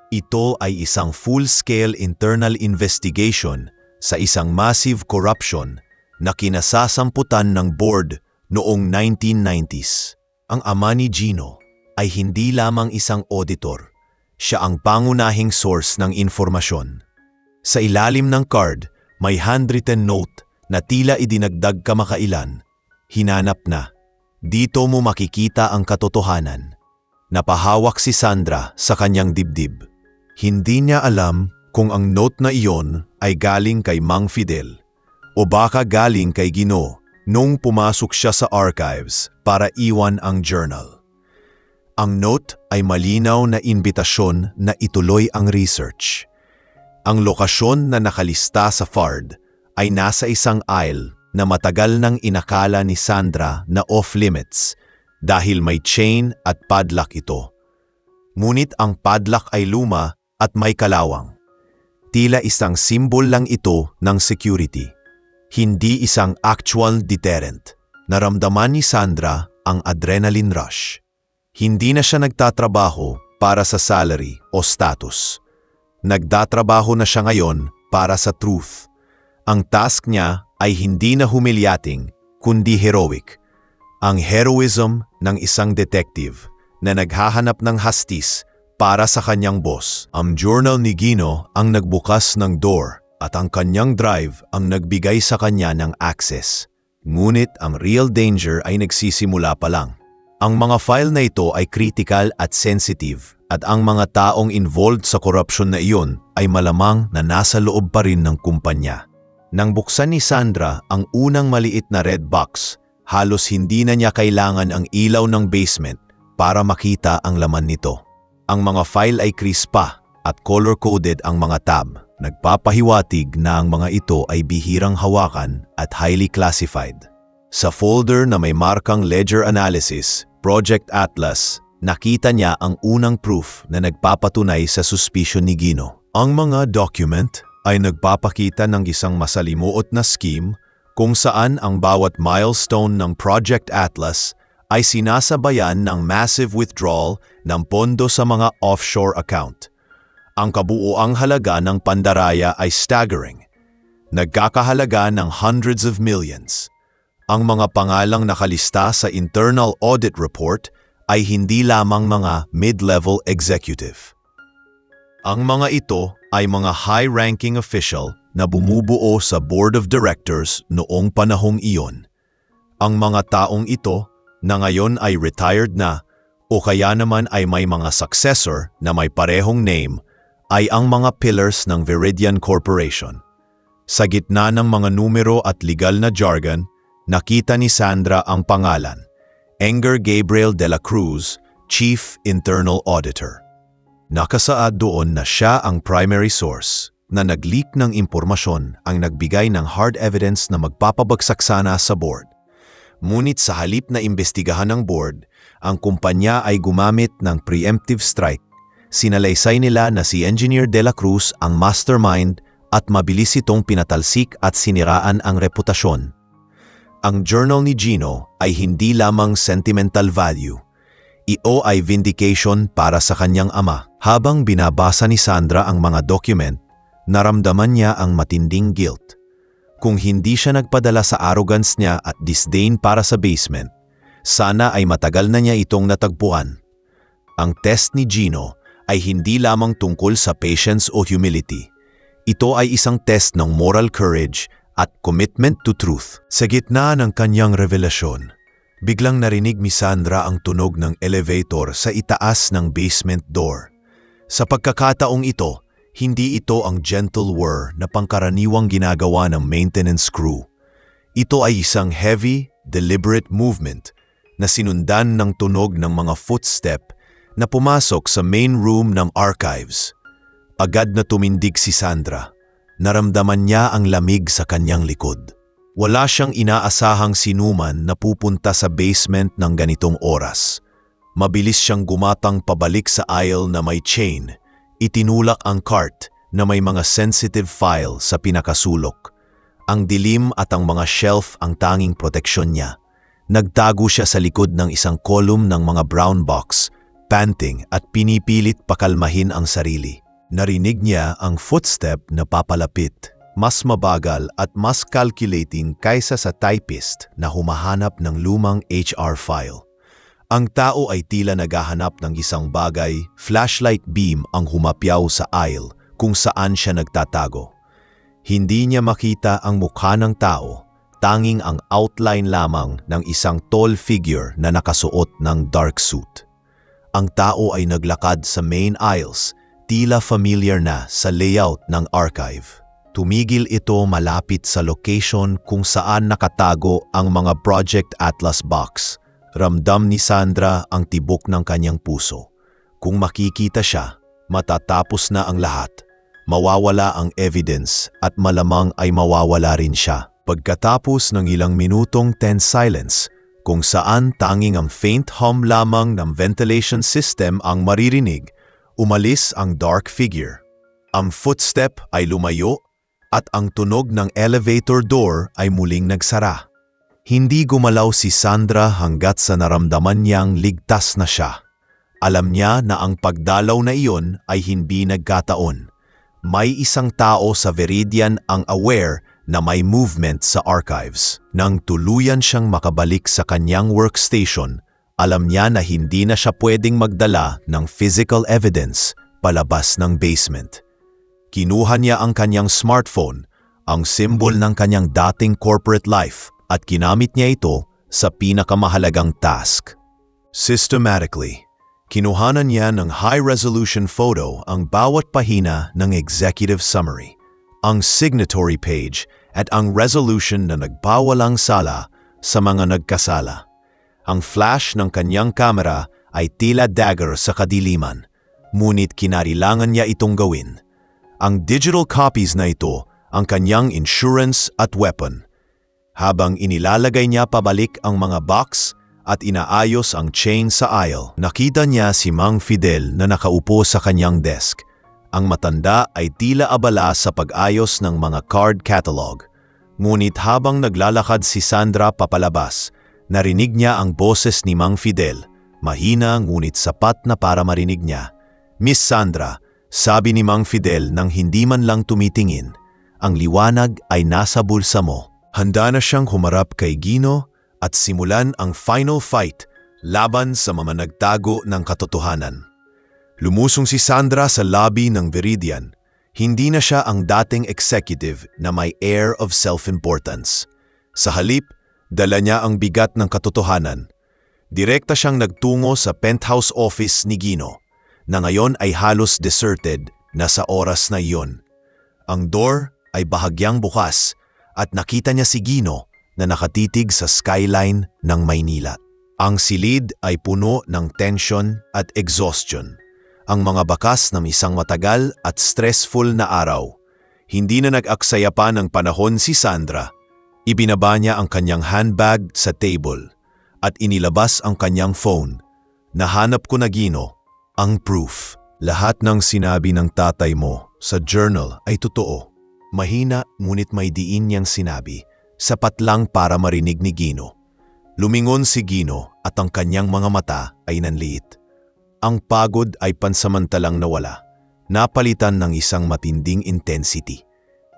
Speaker 1: Ito ay isang full-scale internal investigation sa isang massive corruption na kinasasamputan ng board noong 1990s. Ang ama ni Gino ay hindi lamang isang auditor. siya ang pangunahing source ng informasyon. Sa ilalim ng card, may handwritten note na tila idinagdag kamakailan. Hinanap na. Dito mo makikita ang katotohanan. Napahawak si Sandra sa kanyang dibdib. Hindi niya alam kung ang note na iyon ay galing kay Mang Fidel o baka galing kay Ginoo nung pumasok siya sa archives para iwan ang journal. Ang note ay malinaw na imbitasyon na ituloy ang research. Ang lokasyon na nakalista sa FARD ay nasa isang isle na matagal nang inakala ni Sandra na off-limits dahil may chain at padlock ito. Ngunit ang padlock ay luma at may kalawang. Tila isang simbol lang ito ng security, hindi isang actual deterrent. Naramdaman ni Sandra ang adrenaline rush. Hindi na siya nagtatrabaho para sa salary o status. Nagtatrabaho na siya ngayon para sa truth. Ang task niya ay hindi na humiliating, kundi heroic. Ang heroism ng isang detective na naghahanap ng hastis para sa kanyang boss. Ang journal ni Gino ang nagbukas ng door at ang kanyang drive ang nagbigay sa kanya ng access. Ngunit ang real danger ay nagsisimula pa lang. Ang mga file na ito ay critical at sensitive at ang mga taong involved sa korupsyon na iyon ay malamang na nasa loob pa rin ng kumpanya. Nang buksan ni Sandra ang unang maliit na red box, halos hindi na niya kailangan ang ilaw ng basement para makita ang laman nito. Ang mga file ay crispa at color-coded ang mga tab. Nagpapahiwatig na ang mga ito ay bihirang hawakan at highly classified. Sa folder na may markang Ledger Analysis, Project Atlas, nakita niya ang unang proof na nagpapatunay sa suspicion ni Gino. Ang mga document ay nagpapakita ng isang masalimuot na scheme kung saan ang bawat milestone ng Project Atlas ay sinasabayan ng massive withdrawal ng pondo sa mga offshore account. Ang kabuuang halaga ng pandaraya ay staggering. Nagkakahalaga ng hundreds of millions. Ang mga pangalang nakalista sa Internal Audit Report ay hindi lamang mga mid-level executive. Ang mga ito ay mga high-ranking official na bumubuo sa Board of Directors noong panahong iyon. Ang mga taong ito na ngayon ay retired na o kaya naman ay may mga successor na may parehong name ay ang mga pillars ng Viridian Corporation. Sa gitna ng mga numero at legal na jargon, nakita ni Sandra ang pangalan, Enger Gabriel de la Cruz, Chief Internal Auditor. Nakasaad doon na siya ang primary source na nag-leak ng impormasyon ang nagbigay ng hard evidence na magpapabagsak sana sa board. Ngunit sa halip na imbestigahan ng board, ang kumpanya ay gumamit ng preemptive strike. Sinalaysay nila na si Engineer De La Cruz ang mastermind at mabilis itong pinatalsik at siniraan ang reputasyon. Ang journal ni Gino ay hindi lamang sentimental value. Ito ay vindication para sa kanyang ama. Habang binabasa ni Sandra ang mga document, naramdaman niya ang matinding guilt. Kung hindi siya nagpadala sa arrogance niya at disdain para sa basement, sana ay matagal na niya itong natagpuan. Ang test ni Gino ay hindi lamang tungkol sa patience o humility. Ito ay isang test ng moral courage at commitment to truth. Sa gitna ng kanyang revelasyon, biglang narinig ni Sandra ang tunog ng elevator sa itaas ng basement door. Sa pagkakataong ito, hindi ito ang gentle whir na pangkaraniwang ginagawa ng maintenance crew. Ito ay isang heavy, deliberate movement na sinundan ng tunog ng mga footstep na pumasok sa main room ng archives. Agad na tumindig si Sandra. Naramdaman niya ang lamig sa kanyang likod. Wala siyang inaasahang sinuman na pupunta sa basement ng ganitong oras. Mabilis siyang gumatang pabalik sa aisle na may chain. Itinulak ang cart na may mga sensitive file sa pinakasulok. Ang dilim at ang mga shelf ang tanging proteksyon niya. Nagtago siya sa likod ng isang column ng mga brown box, panting at pinipilit pakalmahin ang sarili. Narinig niya ang footstep na papalapit, mas mabagal at mas calculating kaysa sa typist na humahanap ng lumang HR file. Ang tao ay tila naghahanap ng isang bagay, flashlight beam ang humapyaw sa aisle kung saan siya nagtatago. Hindi niya makita ang mukha ng tao, tanging ang outline lamang ng isang tall figure na nakasuot ng dark suit. Ang tao ay naglakad sa main aisles, tila familiar na sa layout ng archive. Tumigil ito malapit sa location kung saan nakatago ang mga Project Atlas box. Ramdam ni Sandra ang tibok ng kanyang puso. Kung makikita siya, matatapos na ang lahat. Mawawala ang evidence at malamang ay mawawala rin siya. Pagkatapos ng ilang minutong tense silence, kung saan tanging ang faint hum lamang ng ventilation system ang maririnig, umalis ang dark figure. Ang footstep ay lumayo at ang tunog ng elevator door ay muling nagsara. Hindi gumalaw si Sandra hanggat sa naramdaman niyang ligtas na siya. Alam niya na ang pagdalaw na iyon ay hindi nagkataon. May isang tao sa Viridian ang aware na may movement sa archives. Nang tuluyan siyang makabalik sa kanyang workstation, alam niya na hindi na siya pwedeng magdala ng physical evidence palabas ng basement. Kinuha niya ang kanyang smartphone, ang symbol ng kanyang dating corporate life, at ginamit niya ito sa pinakamahalagang task. Systematically, kinuhanan niya ng high-resolution photo ang bawat pahina ng executive summary, ang signatory page at ang resolution na nagbawalang sala sa mga nagkasala. Ang flash ng kanyang kamera ay tila dagger sa kadiliman, ngunit kinailangan niya itong gawin. Ang digital copies na ito ang kanyang insurance at weapon. Habang inilalagay niya pabalik ang mga box at inaayos ang chain sa aisle, nakita niya si Mang Fidel na nakaupo sa kanyang desk. Ang matanda ay tila abala sa pag-ayos ng mga card catalog. Ngunit habang naglalakad si Sandra papalabas, narinig niya ang boses ni Mang Fidel, mahina ngunit sapat na para marinig niya. "Miss Sandra," sabi ni Mang Fidel nang hindi man lang tumitingin, "ang liwanag ay nasa bulsa mo." Handa na siyang humarap kay Gino at simulan ang final fight laban sa mga nagtago ng katotohanan. Lumusong si Sandra sa lobby ng Viridian. Hindi na siya ang dating executive na may air of self-importance. Sa halip, dala niya ang bigat ng katotohanan. Direkta siyang nagtungo sa penthouse office ni Gino, na ngayon ay halos deserted na sa oras na iyon. Ang door ay bahagyang bukas at nakita niya si Gino na nakatitig sa skyline ng Maynila. Ang silid ay puno ng tension at exhaustion. Ang mga bakas ng isang matagal at stressful na araw. Hindi na nag-aksaya pa ng panahon si Sandra. Ibinaba niya ang kanyang handbag sa table at inilabas ang kanyang phone. "Nahanap ko na, Gino, ang proof. Lahat ng sinabi ng tatay mo sa journal ay totoo." Mahina ngunit may diin niyang sinabi, sapat lang para marinig ni Gino. Lumingon si Gino at ang kanyang mga mata ay nanliit. Ang pagod ay pansamantalang nawala, napalitan ng isang matinding intensity.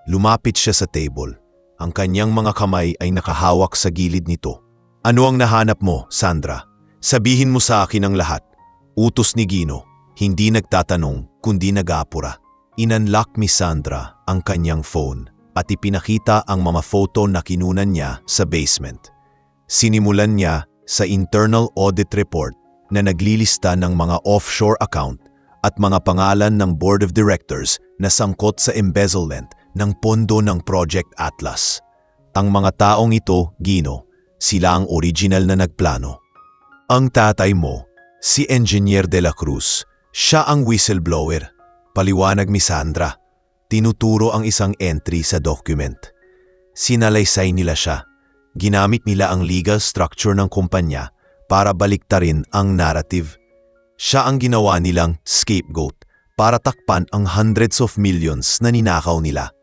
Speaker 1: Lumapit siya sa table. Ang kanyang mga kamay ay nakahawak sa gilid nito. "Ano ang nahanap mo, Sandra? Sabihin mo sa akin ang lahat." Utos ni Gino, hindi nagtatanong kundi nag-aapura. Inunlock ni Sandra ang kanyang phone at ipinakita ang mga photo na kinunan niya sa basement. Sinimulan niya sa internal audit report na naglilista ng mga offshore account at mga pangalan ng board of directors na sangkot sa embezzlement ng pondo ng Project Atlas. Ang mga taong ito, Gino, sila ang original na nagplano. Ang tatay mo, si Engineer de la Cruz, siya ang whistleblower. Paliwanag ni Sandra. Tinuturo ang isang entry sa document. Sinalaysay nila siya. Ginamit nila ang legal structure ng kumpanya para baliktarin ang narrative. Siya ang ginawa nilang scapegoat para takpan ang hundreds of millions na ninakaw nila.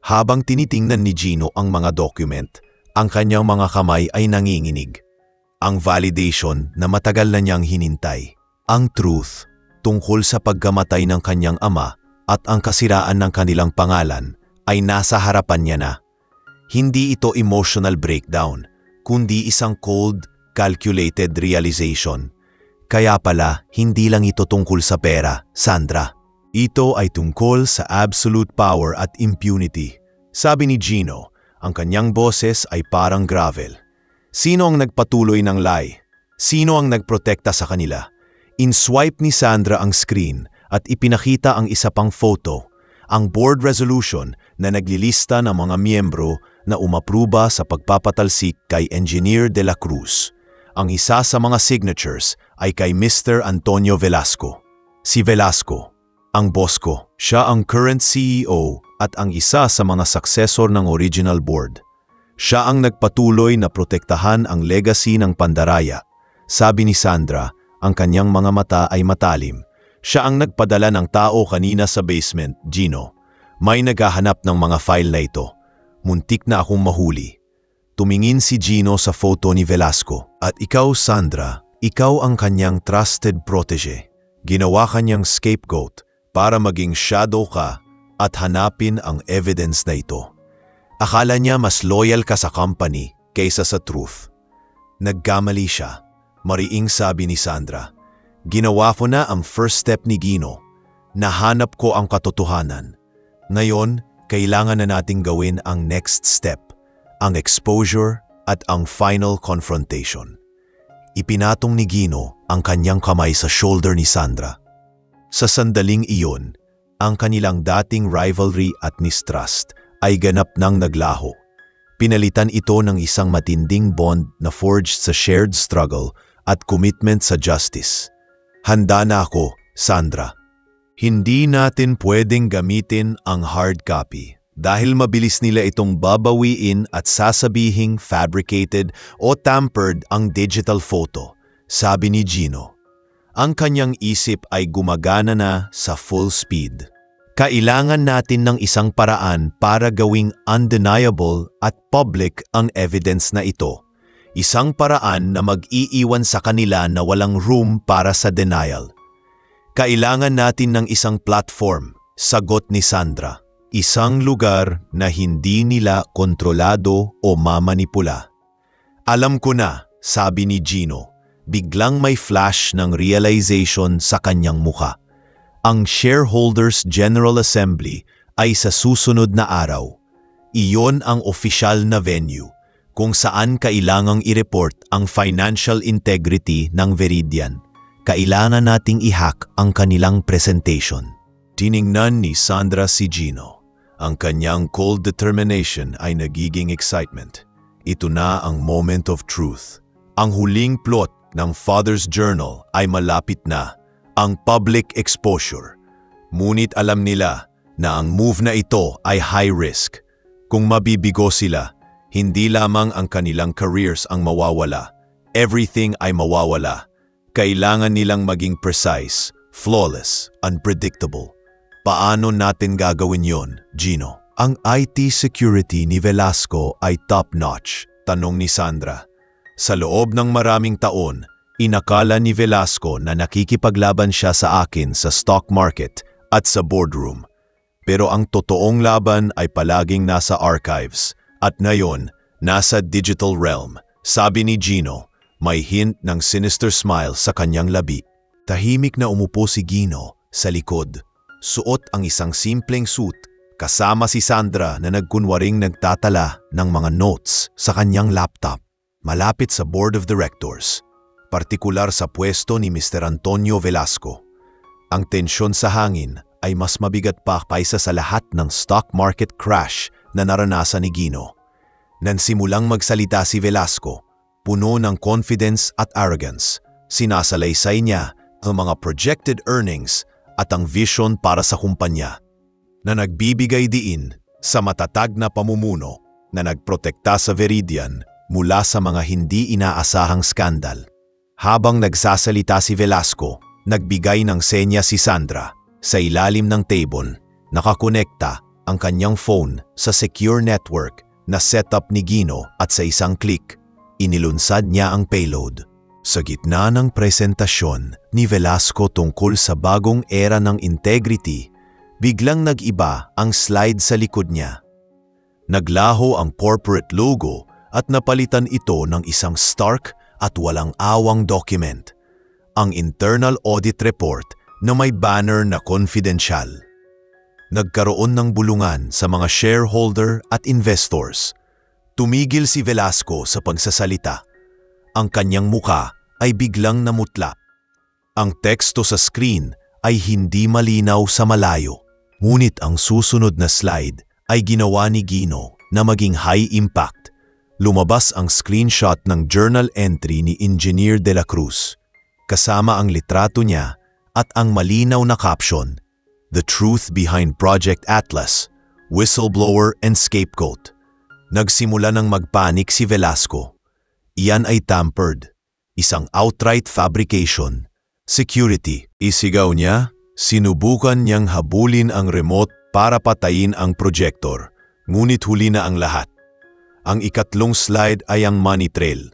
Speaker 1: Habang tinitingnan ni Gino ang mga document, ang kanyang mga kamay ay nanginginig. Ang validation na matagal na niyang hinintay. Ang truth tungkol sa pagkamatay ng kanyang ama at ang kasiraan ng kanilang pangalan ay nasa harapan niya na. Hindi ito emotional breakdown, kundi isang cold, calculated realization. Kaya pala, hindi lang ito tungkol sa pera, Sandra. Ito ay tungkol sa absolute power at impunity. Sabi ni Gino, ang kanyang boses ay parang gravel. Sino ang nagpatuloy ng lie? Sino ang nagprotekta sa kanila? In-swipe ni Sandra ang screen at ipinakita ang isa pang photo, ang board resolution na naglilista ng mga miyembro na umapruba sa pagpapatalsik kay Engineer De La Cruz. Ang isa sa mga signatures ay kay Mr. Antonio Velasco. Si Velasco, ang boss ko, siya ang current CEO at ang isa sa mga successor ng original board. Siya ang nagpatuloy na protektahan ang legacy ng Pandaraya. Sabi ni Sandra, ang kanyang mga mata ay matalim. Siya ang nagpadala ng tao kanina sa basement, Gino. May naghahanap ng mga file na ito. Muntik na akong mahuli. Tumingin si Gino sa photo ni Velasco. At ikaw, Sandra, ikaw ang kanyang trusted protege. Ginawa kanyang scapegoat para maging shadow ka at hanapin ang evidence na ito. Akala niya mas loyal ka sa company kaysa sa truth. Nagkamali siya. Mariing sabi ni Sandra. Ginawa ko na ang first step ni Gino. Nahanap ko ang katotohanan. Ngayon, kailangan na nating gawin ang next step, ang exposure at ang final confrontation. Ipinatong ni Gino ang kanyang kamay sa shoulder ni Sandra. Sa sandaling iyon, ang kanilang dating rivalry at mistrust ay ganap nang naglaho. Pinalitan ito ng isang matinding bond na forged sa shared struggle at commitment sa justice. Handa na ako, Sandra. Hindi natin pwedeng gamitin ang hard copy dahil mabilis nila itong babawiin at sasabihing fabricated o tampered ang digital photo, sabi ni Gino. Ang kanyang isip ay gumagana na sa full speed. Kailangan natin ng isang paraan para gawing undeniable at public ang evidence na ito. Isang paraan na mag-iiwan sa kanila na walang room para sa denial. Kailangan natin ng isang platform, sagot ni Sandra. Isang lugar na hindi nila kontrolado o mamanipula. Alam ko na, sabi ni Gino. Biglang may flash ng realization sa kanyang muka. Ang Shareholders General Assembly ay sa susunod na araw. Iyon ang opisyal na venue kung saan kailangang i-report ang financial integrity ng Veridian. Kailangan nating i-hack ang kanilang presentation. Tiningnan ni Sandra si Gino. Ang kanyang cold determination ay nagiging excitement. Ito na ang moment of truth. Ang huling plot ng Father's Journal ay malapit na, ang public exposure. Ngunit alam nila na ang move na ito ay high risk. Kung mabibigo sila, hindi lamang ang kanilang careers ang mawawala. Everything ay mawawala. Kailangan nilang maging precise, flawless, unpredictable. Paano natin gagawin yon, Gino? Ang IT security ni Velasco ay top-notch, tanong ni Sandra. Sa loob ng maraming taon, inakala ni Velasco na nakikipaglaban siya sa akin sa stock market at sa boardroom. Pero ang totoong laban ay palaging nasa archives at ngayon nasa digital realm, sabi ni Gino, may hint ng sinister smile sa kanyang labi. Tahimik na umupo si Gino sa likod. Suot ang isang simpleng suit kasama si Sandra na nagkunwaring nagtatala ng mga notes sa kanyang laptop malapit sa board of directors, partikular sa pwesto ni Mr. Antonio Velasco. Ang tensyon sa hangin ay mas mabigat pa kaysa sa lahat ng stock market crash na naranasan ni Gino. Nang simulang magsalita si Velasco, puno ng confidence at arrogance, sinasalaysay niya ang mga projected earnings at ang vision para sa kumpanya na nagbibigay diin sa matatag na pamumuno na nagprotekta sa Veridian mula sa mga hindi inaasahang skandal. Habang nagsasalita si Velasco, nagbigay ng senya si Sandra. Sa ilalim ng table, nakakonekta ang kanyang phone sa secure network na setup ni Gino at sa isang click, inilunsad niya ang payload. Sa gitna ng presentasyon ni Velasco tungkol sa bagong era ng integrity, biglang nag-iba ang slide sa likod niya. Naglaho ang corporate logo at napalitan ito ng isang stark at walang awang document, ang internal audit report na may banner na confidential. Nagkaroon ng bulungan sa mga shareholder at investors. Tumigil si Velasco sa pagsasalita. Ang kanyang muka ay biglang namutla. Ang teksto sa screen ay hindi malinaw sa malayo. Ngunit ang susunod na slide ay ginawa ni Gino na maging high impact. Lumabas ang screenshot ng journal entry ni Engineer De La Cruz. Kasama ang litrato niya at ang malinaw na caption, "The Truth Behind Project Atlas, Whistleblower and Scapegoat." Nagsimula ng magpanik si Velasco. Iyan ay tampered, isang outright fabrication. Security, isigaw niya, sinubukan niyang habulin ang remote para patayin ang projector, ngunit huli na ang lahat. Ang ikatlong slide ay ang money trail,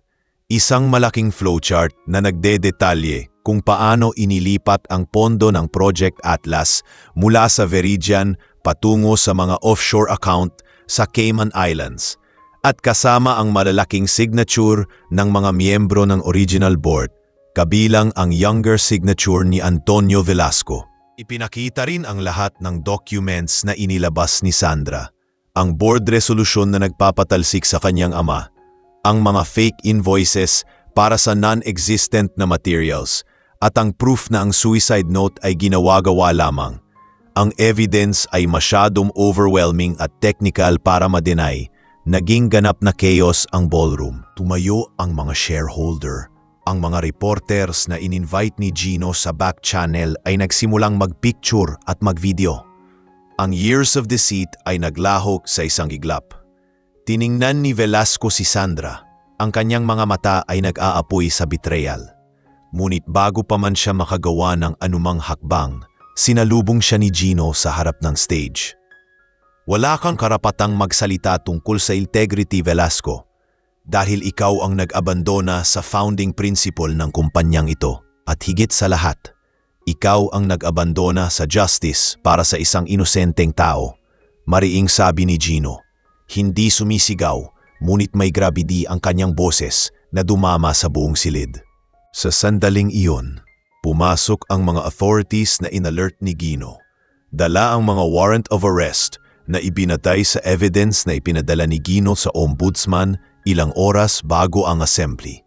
Speaker 1: isang malaking flowchart na nagdedetalye kung paano inilipat ang pondo ng Project Atlas mula sa Veridian patungo sa mga offshore account sa Cayman Islands at kasama ang malalaking signature ng mga miyembro ng original board, kabilang ang younger signature ni Antonio Velasco. Ipinakita rin ang lahat ng documents na inilabas ni Sandra, ang board resolution na nagpapatalsik sa kanyang ama, ang mga fake invoices para sa non-existent na materials, at ang proof na ang suicide note ay ginawa-gawa lamang. Ang evidence ay masyadong overwhelming at technical para ma-deny. Naging ganap na chaos ang ballroom. Tumayo ang mga shareholder. Ang mga reporters na in-invite ni Gino sa back channel ay nagsimulang mag-picture at mag-video. Ang years of deceit ay naglahok sa isang iglap. Tiningnan ni Velasco si Sandra. Ang kanyang mga mata ay nag-aapoy sa betrayal. Ngunit bago pa man siya makagawa ng anumang hakbang, sinalubong siya ni Gino sa harap ng stage. Wala kang karapatang magsalita tungkol sa integrity, Velasco, dahil ikaw ang nag-abandona sa founding principle ng kumpanyang ito. At higit sa lahat, ikaw ang nag-abandona sa justice para sa isang inosenteng tao. Mariing sabi ni Gino, hindi sumisigaw, ngunit may gravity ang kanyang boses na dumama sa buong silid. Sa sandaling iyon, pumasok ang mga authorities na inalert ni Gino. Dala ang mga warrant of arrest na ibinatay sa evidence na ipinadala ni Gino sa ombudsman ilang oras bago ang assembly.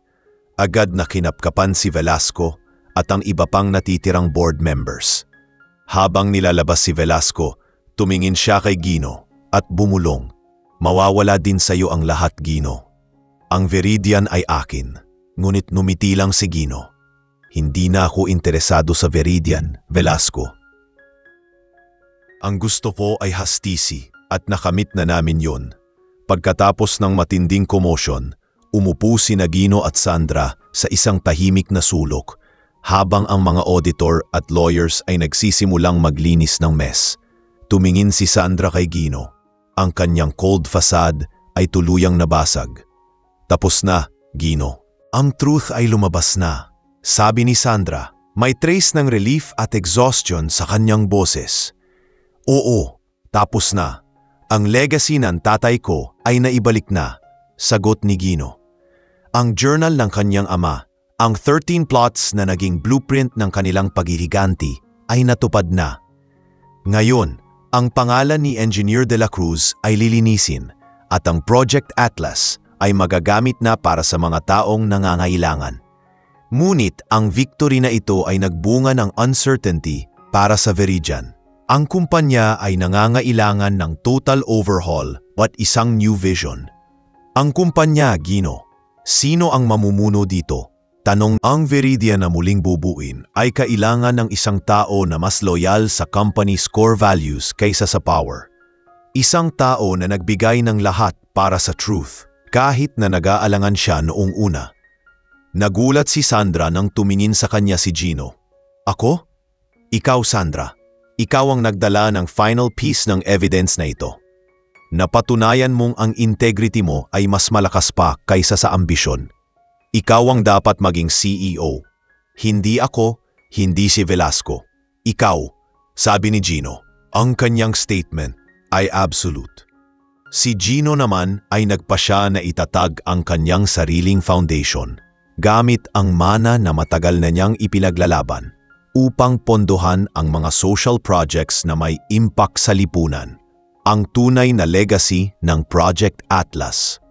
Speaker 1: Agad na kinapkapan si Velasco at ang iba pang natitirang board members. Habang nilalabas si Velasco, tumingin siya kay Gino at bumulong, "Mawawala din sa iyo ang lahat, Gino. Ang Veridian ay akin." Ngunit numiti lang si Gino. Hindi na ako interesado sa Veridian, Velasco. Ang gusto ko ay hastisi at nakamit na namin yon. Pagkatapos ng matinding commotion, umupo sina Gino at Sandra sa isang tahimik na sulok habang ang mga auditor at lawyers ay nagsisimulang maglinis ng mess. Tumingin si Sandra kay Gino. Ang kanyang cold facade ay tuluyang nabasag. "Tapos na, Gino. Ang truth ay lumabas na," sabi ni Sandra. May trace ng relief at exhaustion sa kanyang boses. "Oo, tapos na. Ang legacy ng tatay ko ay naibalik na," sagot ni Gino. Ang journal ng kanyang ama, ang 13 plots na naging blueprint ng kanilang paghihiganti, ay natupad na. Ngayon, ang pangalan ni Engineer De La Cruz ay lilinisin at ang Project Atlas ay magagamit na para sa mga taong nangangailangan. Ngunit ang victory na ito ay nagbunga ng uncertainty para sa Veridian. Ang kumpanya ay nangangailangan ng total overhaul at isang new vision. Ang kumpanya, Gino, sino ang mamumuno dito? Tanong. Ang Veridian na muling bubuin ay kailangan ng isang tao na mas loyal sa company's core values kaysa sa power. Isang tao na nagbigay ng lahat para sa truth, kahit na nag-aalangan siya noong una. Nagulat si Sandra nang tumingin sa kanya si Gino. "Ako? Ikaw, Sandra. Ikaw ang nagdala ng final piece ng evidence na ito. Napatunayan mong ang integrity mo ay mas malakas pa kaysa sa ambisyon. Ikaw ang dapat maging CEO. Hindi ako, hindi si Velasco. Ikaw," sabi ni Gino. Ang kanyang statement ay absolute. Si Gino naman ay nagpasya na itatag ang kanyang sariling foundation. gamit ang mana na matagal na niyang ipinaglalaban upang pondohan ang mga social projects na may impact sa lipunan, ang tunay na legacy ng Project Atlas.